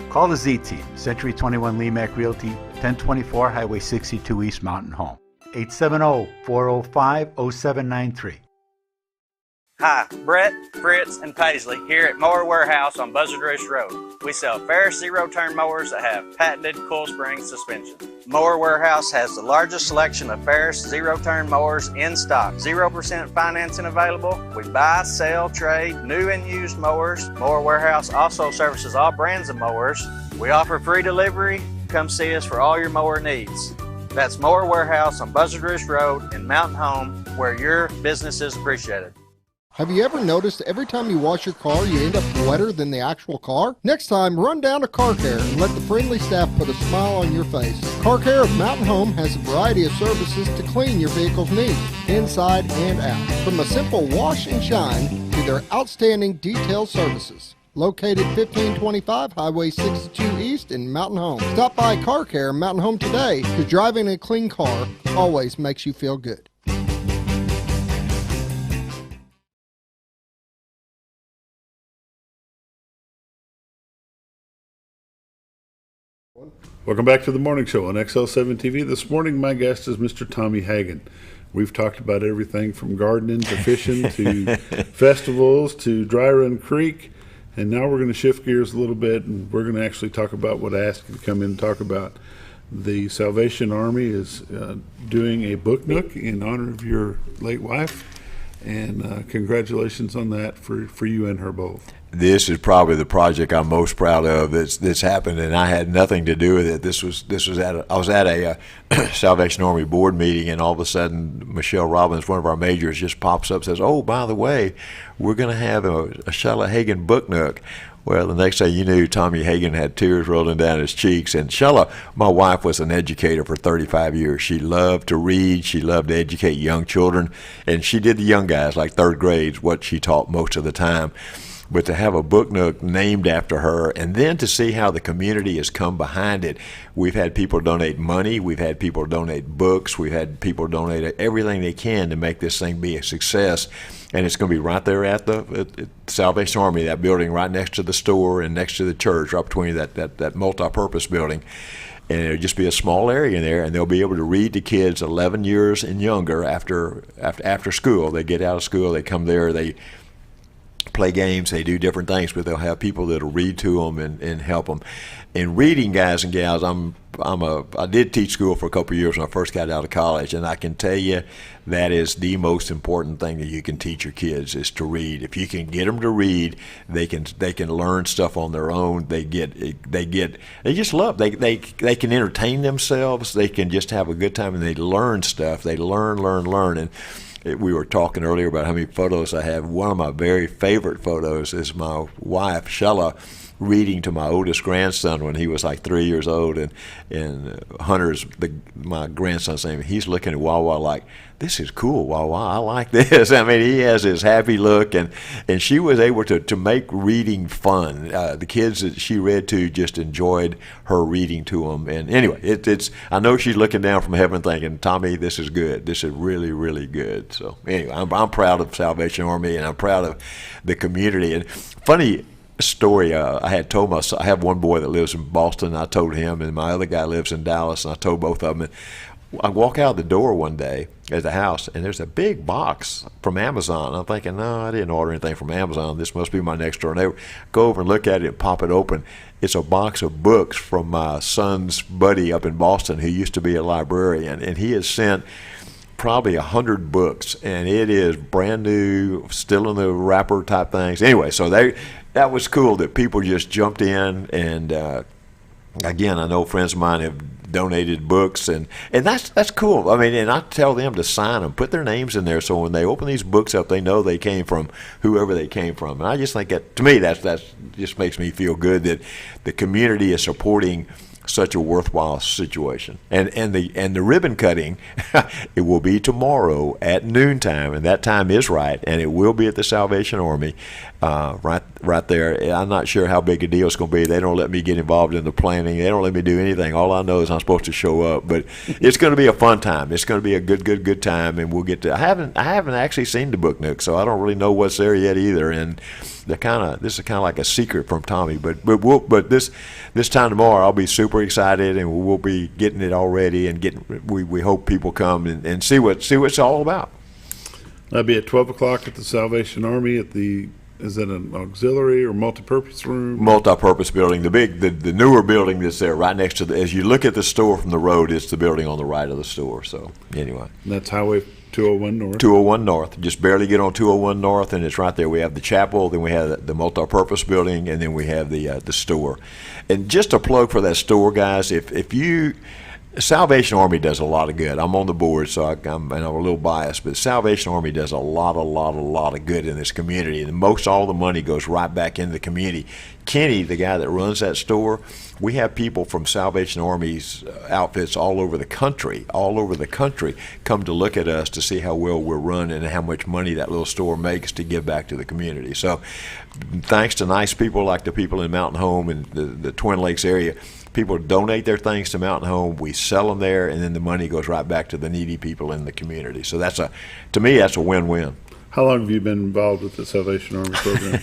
L: Call the Z Team, Century 21 Lemac Realty, 1024 Highway 62 East Mountain Home. 870-405-0793.
H: Hi, Brett, Fritz, and Paisley here at Mower Warehouse on Buzzard Roost Road. We sell Ferris zero-turn mowers that have patented coil spring suspension. Mower Warehouse has the largest selection of Ferris zero-turn mowers in stock. 0% financing available. We buy, sell, trade new and used mowers. Mower Warehouse also services all brands of mowers. We offer free delivery. Come see us for all your mower needs. That's Mower Warehouse on Buzzard Roost Road in Mountain Home, where your business is appreciated.
I: Have you ever noticed every time you wash your car, you end up wetter than the actual car? Next time, run down to Car Care and let the friendly staff put a smile on your face. Car Care of Mountain Home has a variety of services to clean your vehicle's needs, inside and out. From a simple wash and shine to their outstanding detailed services. Located 1525 Highway 62 East in Mountain Home. Stop by Car Care Mountain Home today, because driving a clean car always makes you feel good.
B: Welcome back to the morning show on XL7-TV. This morning, my guest is Mr. Tommy Hagan. We've talked about everything from gardening to fishing to festivals to Dry Run Creek, and now we're going to shift gears a little bit, and we're going to actually talk about what I asked you to come in and talk about. The Salvation Army is doing a book nook in honor of your late wife, and congratulations on that for you and her both.
U: This is probably the project I'm most proud of that's happened, and I had nothing to do with it. I was at a Salvation Army board meeting, and all of a sudden Michelle Robbins, one of our majors, just pops up and says, "Oh, by the way, we're going to have a Sheila Hagan book nook." Well, the next thing you knew, Tommy Hagan had tears rolling down his cheeks. And Sheila, my wife, was an educator for 35 years. She loved to read. She loved to educate young children. And she did the young guys, like third grades, what she taught most of the time. But to have a book nook named after her, and then to see how the community has come behind it. We've had people donate money. We've had people donate books. We've had people donate everything they can to make this thing be a success. And it's going to be right there at the Salvation Army, that building right next to the store and next to the church, right between that multi-purpose building. And it'll just be a small area in there, and they'll be able to read to kids 11 years and younger after school. They get out of school, they come there, they play games, they do different things, but they'll have people that'll read to them and help them. And reading, guys and gals, I did teach school for a couple of years when I first got out of college, and I can tell you that is the most important thing that you can teach your kids is to read. If you can get them to read, they can learn stuff on their own. They just love. They can entertain themselves. They can just have a good time, and they learn stuff. They learn. And we were talking earlier about how many photos I have. One of my very favorite photos is my wife, Sheila, reading to my oldest grandson when he was like 3 years old, and Hunter's my grandson's name. He's looking at Wawa like, "This is cool, Wawa. I like this." I mean, he has his happy look, and she was able to make reading fun. The kids that she read to just enjoyed her reading to them. And anyway, it's I know she's looking down from heaven thinking, "Tommy, this is good. This is really, really good." So anyway, I'm proud of Salvation Army, and I'm proud of the community. And funny story, I had told I have one boy that lives in Boston. I told him, and my other guy lives in Dallas, and I told both of them. And I walk out the door one day at the house, and there's a big box from Amazon. I'm thinking, no, I didn't order anything from Amazon. This must be my next door neighbor. Go over and look at it and pop it open. It's a box of books from my son's buddy up in Boston who used to be a librarian, and he has sent probably 100 books, and it is brand new, still in the wrapper type things. Anyway, so that was cool that people just jumped in and again, I know friends of mine have donated books, and that's cool. I mean, and I tell them to sign them, put their names in there, so when they open these books up, they know they came from whoever they came from. And I just think that, to me, that's just makes me feel good that the community is supporting such a worthwhile situation. And the ribbon cutting, it will be tomorrow at noontime, and that time is right, and it will be at the Salvation Army, right there. I'm not sure how big a deal it's going to be. They don't let me get involved in the planning. They don't let me do anything. All I know is I'm supposed to show up. But it's going to be a fun time. It's going to be a good time, and we'll get to. I haven't actually seen the Book Nook, so I don't really know what's there yet either. And this is kind of like a secret from Tommy. But this time tomorrow, I'll be super excited, and we'll be getting it all ready, and we hope people come and see what it's all about.
B: That'll be at 12 o'clock at the Salvation Army at the. Is that an auxiliary or multi-purpose room?
U: Multi-purpose building. The newer building that's there right next to as you look at the store from the road, it's the building on the right of the store. So anyway.
B: And that's Highway 201 North?
U: 201 North. Just barely get on 201 North, and it's right there. We have the chapel, then we have the multi-purpose building, and then we have the store. And just a plug for that store, guys, if you... Salvation Army does a lot of good. I'm on the board, so I'm a little biased, but Salvation Army does a lot of good in this community, and all the money goes right back into the community. Kenny, the guy that runs that store, we have people from Salvation Army's outfits all over the country, come to look at us to see how well we're run and how much money that little store makes to give back to the community. So thanks to nice people like the people in Mountain Home and the Twin Lakes area, people donate their things to Mountain Home, we sell them there, and then the money goes right back to the needy people in the community. So to me, that's a win-win.
B: How long have you been involved with the Salvation Army program?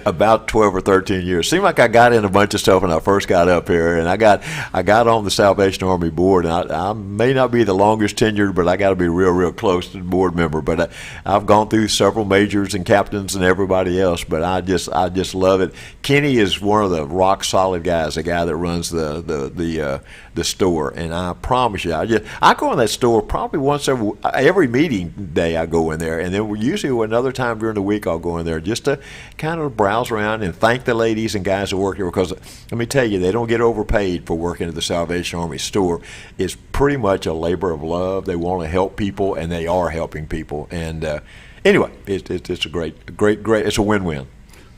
U: About 12 or 13 years. Seemed like I got in a bunch of stuff when I first got up here, and I got on the Salvation Army board. And I may not be the longest tenured, but I got to be real close to the board member. But I've gone through several majors and captains and everybody else. But I just love it. Kenny is one of the rock solid guys, the guy that runs the store, and I promise you, I go in that store probably once every meeting day. I go in there, and then usually another time during the week I'll go in there just to kind of browse around and thank the ladies and guys that work here, because let me tell you, they don't get overpaid for working at the Salvation Army store. It's pretty much a labor of love. They want to help people, and they are helping people. And anyway, it's a great. It's a win-win.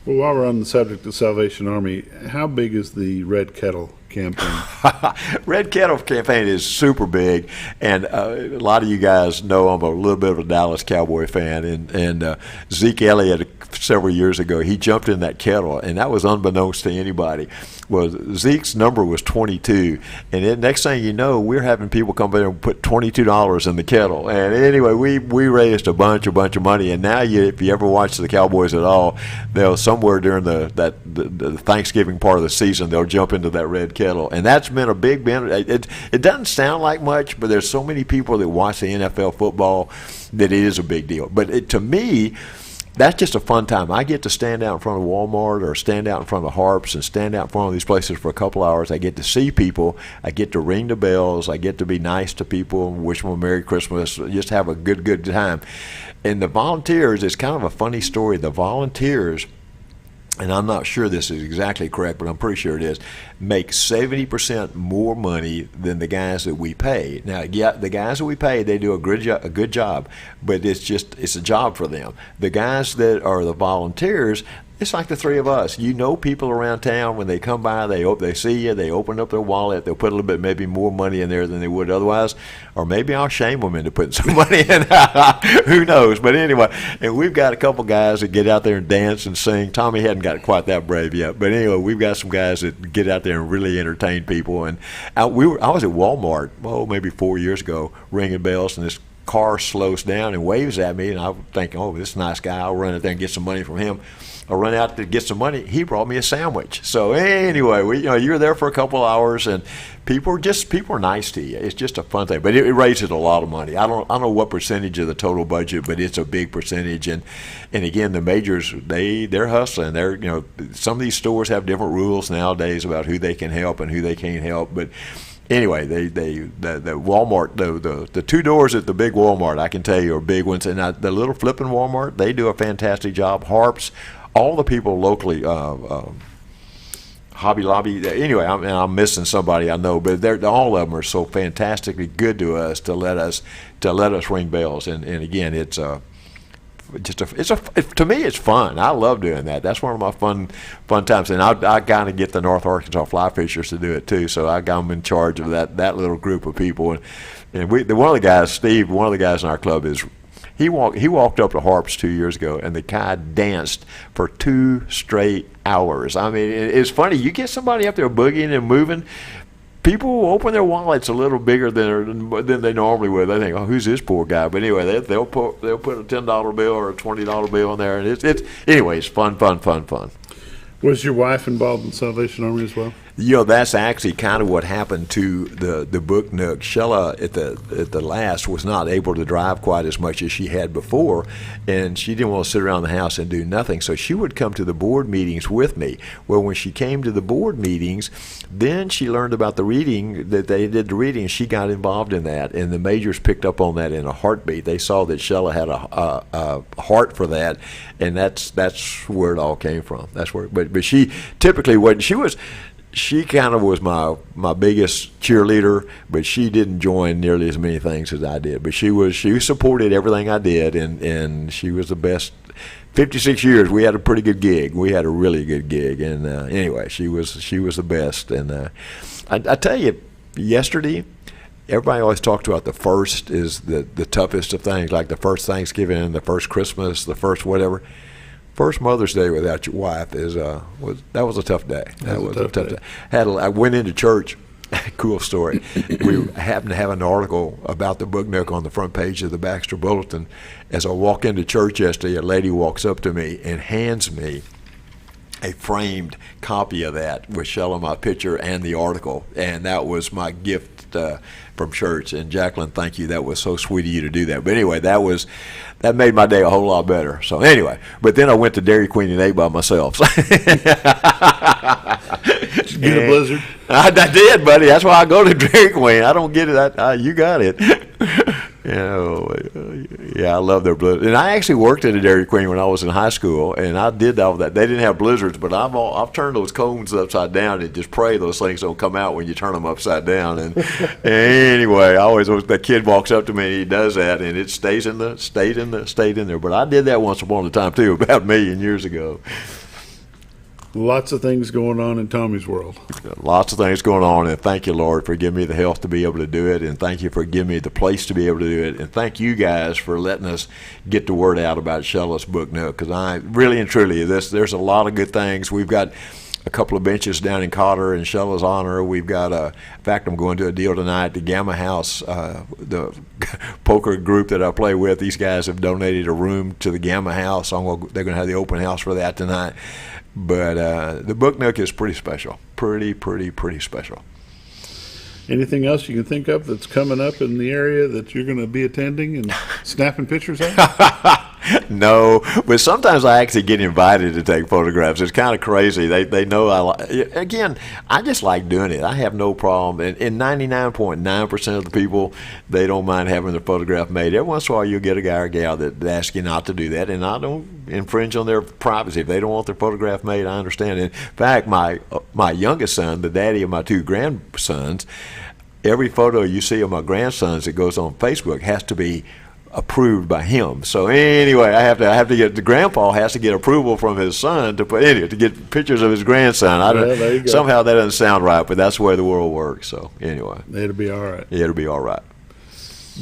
B: Well, while we're on the subject of Salvation Army, how big is the Red Kettle campaign?
U: Red Kettle campaign is super big, and a lot of you guys know I'm a little bit of a Dallas Cowboy fan, and Zeke Elliott several years ago, he jumped in that kettle, and that was unbeknownst to anybody. Well, Zeke's number was 22, and then next thing you know, we're having people come in and put $22 in the kettle. And anyway, we raised a bunch of money, and now if you ever watch the Cowboys at all, they'll somewhere during the Thanksgiving part of the season, they'll jump into that red kettle, and that's been a big benefit. It doesn't sound like much, but there's so many people that watch the NFL football that it is a big deal. But to me, that's just a fun time. I get to stand out in front of Walmart or stand out in front of Harps and stand out in front of these places for a couple hours. I get to see people. I get to ring the bells. I get to be nice to people and wish them a Merry Christmas. Just have a good time. And the volunteers, it's kind of a funny story. The volunteers, and I'm not sure this is exactly correct, but I'm pretty sure it is, make 70% more money than the guys that we pay. Now, yeah, the guys that we pay, they do a good job, but it's a job for them. The guys that are the volunteers, it's like the three of us. You know, people around town, when they come by, they see you, they open up their wallet, they'll put a little bit, maybe more money in there than they would otherwise, or maybe I'll shame them into putting some money in. Who knows? But anyway, and we've got a couple guys that get out there and dance and sing. Tommy hadn't got quite that brave yet, but anyway, we've got some guys that get out there and really entertain people. And I was at Walmart, maybe 4 years ago, ringing bells, and this car slows down and waves at me, and I think, this is a nice guy, I'll run out there and get some money from him. I run out to get some money. He brought me a sandwich. So anyway, you're there for a couple hours, and people are nice to you. It's just a fun thing, but it raises a lot of money. I don't know what percentage of the total budget, but it's a big percentage. And again, the majors, they're hustling. Some of these stores have different rules nowadays about who they can help and who they can't help, but. Anyway, the Walmart, the two doors at the big Walmart, I can tell you, are big ones. And the little flipping Walmart, they do a fantastic job. Harps, all the people locally, Hobby Lobby. Anyway, I'm missing somebody I know, but all of them are so fantastically good to us to let us ring bells. And again, it's to me it's fun. I love doing that. That's one of my fun times. And I kind of get the North Arkansas Fly Fishers to do it too. So I got them in charge of that little group of people. And one of the guys, Steve, one of the guys in our club is. He walked up to Harps 2 years ago, and the guy danced for 2 straight hours. I mean, it's funny. You get somebody up there boogieing and moving, people open their wallets a little bigger than they normally would. They think, "Oh, who's this poor guy?" But anyway, they'll put a $10 bill or a $20 bill in there, and it's fun.
B: Was your wife involved in Salvation Army as well?
U: That's actually kind of what happened to the Book Nook. Shella at the last was not able to drive quite as much as she had before, and she didn't want to sit around the house and do nothing. So she would come to the board meetings with me. Well, when she came to the board meetings, then she learned about the reading, that they did the reading, and she got involved in that. And the majors picked up on that in a heartbeat. They saw that Shella had a heart for that, and that's where it all came from. That's where. But she typically wasn't. She kind of was my biggest cheerleader, but she didn't join nearly as many things as I did. But she supported everything I did, and she was the best. 56 years, we had a pretty good gig. We had a really good gig, and anyway, she was the best. And I tell you, yesterday, everybody always talks about the first is the toughest of things, like the first Thanksgiving, the first Christmas, the first whatever. First Mother's Day without your wife was a tough day. That was a tough day. I went into church. Cool story. We happened to have an article about the Book Nook on the front page of the Baxter Bulletin. As I walk into church yesterday, a lady walks up to me and hands me a framed copy of that with Shella, my picture, and the article. And that was my gift from church. And Jacqueline, thank you. That was so sweet of you to do that. But anyway, that made my day a whole lot better. So anyway, but then I went to Dairy Queen and ate by myself.
B: Did you get a Blizzard?
U: I did, buddy. That's why I go to Dairy Queen. I don't get it. You got it. Yeah, I love their Blizzard. And I actually worked at a Dairy Queen when I was in high school, and I did all that. They didn't have Blizzards, but I've turned those cones upside down and just pray those things don't come out when you turn them upside down. And anyway, that kid walks up to me and he does that, and it stayed in there. But I did that once upon a time too, about a million years ago.
B: Lots of things going on in Tommy's world.
U: Lots of things going on, and thank you, Lord, for giving me the health to be able to do it, and thank you for giving me the place to be able to do it, and thank you guys for letting us get the word out about Shella's Book Nook, because I really and truly, there's a lot of good things. We've got a couple of benches down in Cotter in Shella's honor. We've got in fact, I'm going to a deal tonight at the Gamma House, the poker group that I play with. These guys have donated a room to the Gamma House. They're going to have the open house for that tonight. But the Book Nook is pretty special. Pretty special.
B: Anything else you can think of that's coming up in the area that you're going to be attending and snapping pictures of?
U: No, but sometimes I actually get invited to take photographs. It's kind of crazy. They know again, I just like doing it. I have no problem. And 99.9% of the people, they don't mind having their photograph made. Every once in a while you'll get a guy or gal that asks you not to do that, and I don't infringe on their privacy. If they don't want their photograph made, I understand. In fact, my youngest son, the daddy of my 2 grandsons, every photo you see of my grandsons that goes on Facebook has to be approved by him. So anyway, I have to get the grandpa has to get approval from his son to get pictures of his grandson. Somehow that doesn't sound right, but that's the way the world works. So anyway,
B: it'll be all right.
U: It'll be all right.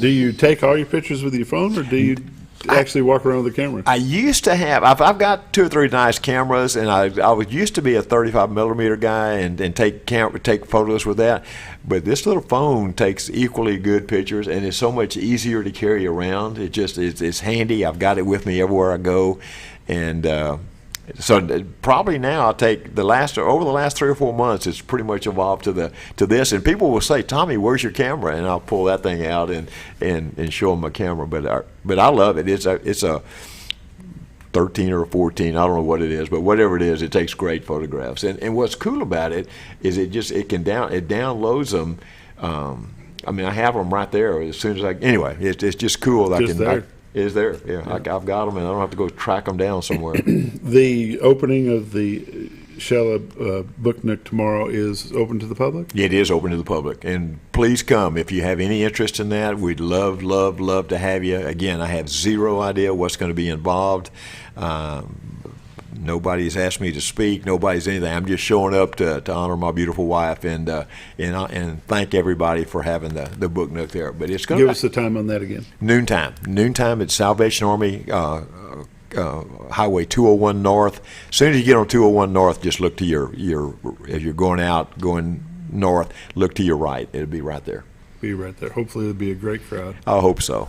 B: Do you take all your pictures with your phone, or do you actually walk around with the camera?
U: I used to have. I've got 2 or 3 nice cameras, and I used to be a 35 millimeter guy and take photos with that. But this little phone takes equally good pictures, and it's so much easier to carry around. It's handy. I've got it with me everywhere I go, and so probably now I'll take over the last 3 or 4 months. It's pretty much evolved to this, and people will say, "Tommy, where's your camera?" And I'll pull that thing out and show them my camera. But I love it. It's a 13 or 14, I don't know what it is, but whatever it is, it takes great photographs. And what's cool about it is it downloads them. I mean, I have them right there as soon as anyway, it's just cool. It's there. Yeah. I've got them, and I don't have to go track them down somewhere.
B: The opening of the Shella Book Nook tomorrow is open to the public?
U: It is open to the public, and please come if you have any interest in that. We'd love to have you. Again, I have zero idea what's going to be involved. Nobody's asked me to speak. Nobody's anything. I'm just showing up to honor my beautiful wife and thank everybody for having the Book Nook there. But it's going to
B: give us the time on that again.
U: Noontime at Salvation Army. Highway 201 North. As soon as you get on 201 North, just look to your as you're going north, look to your right. It'll be right there.
B: Be right there. Hopefully it'll be a great crowd.
U: I hope so.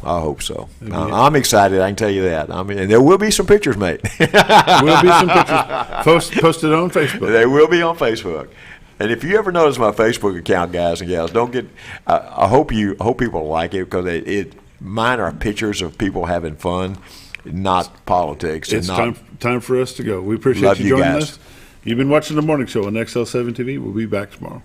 U: I'm excited, I can tell you that. I mean, and there will be some pictures made.
B: Will be some pictures posted on Facebook.
U: They will be on Facebook. And if you ever notice my Facebook account, guys and gals, don't get. I hope people like it, because mine are pictures of people having fun, not politics.
B: It's time for us to go. We appreciate you joining us. You've been watching The Morning Show on XL7-TV. We'll be back tomorrow.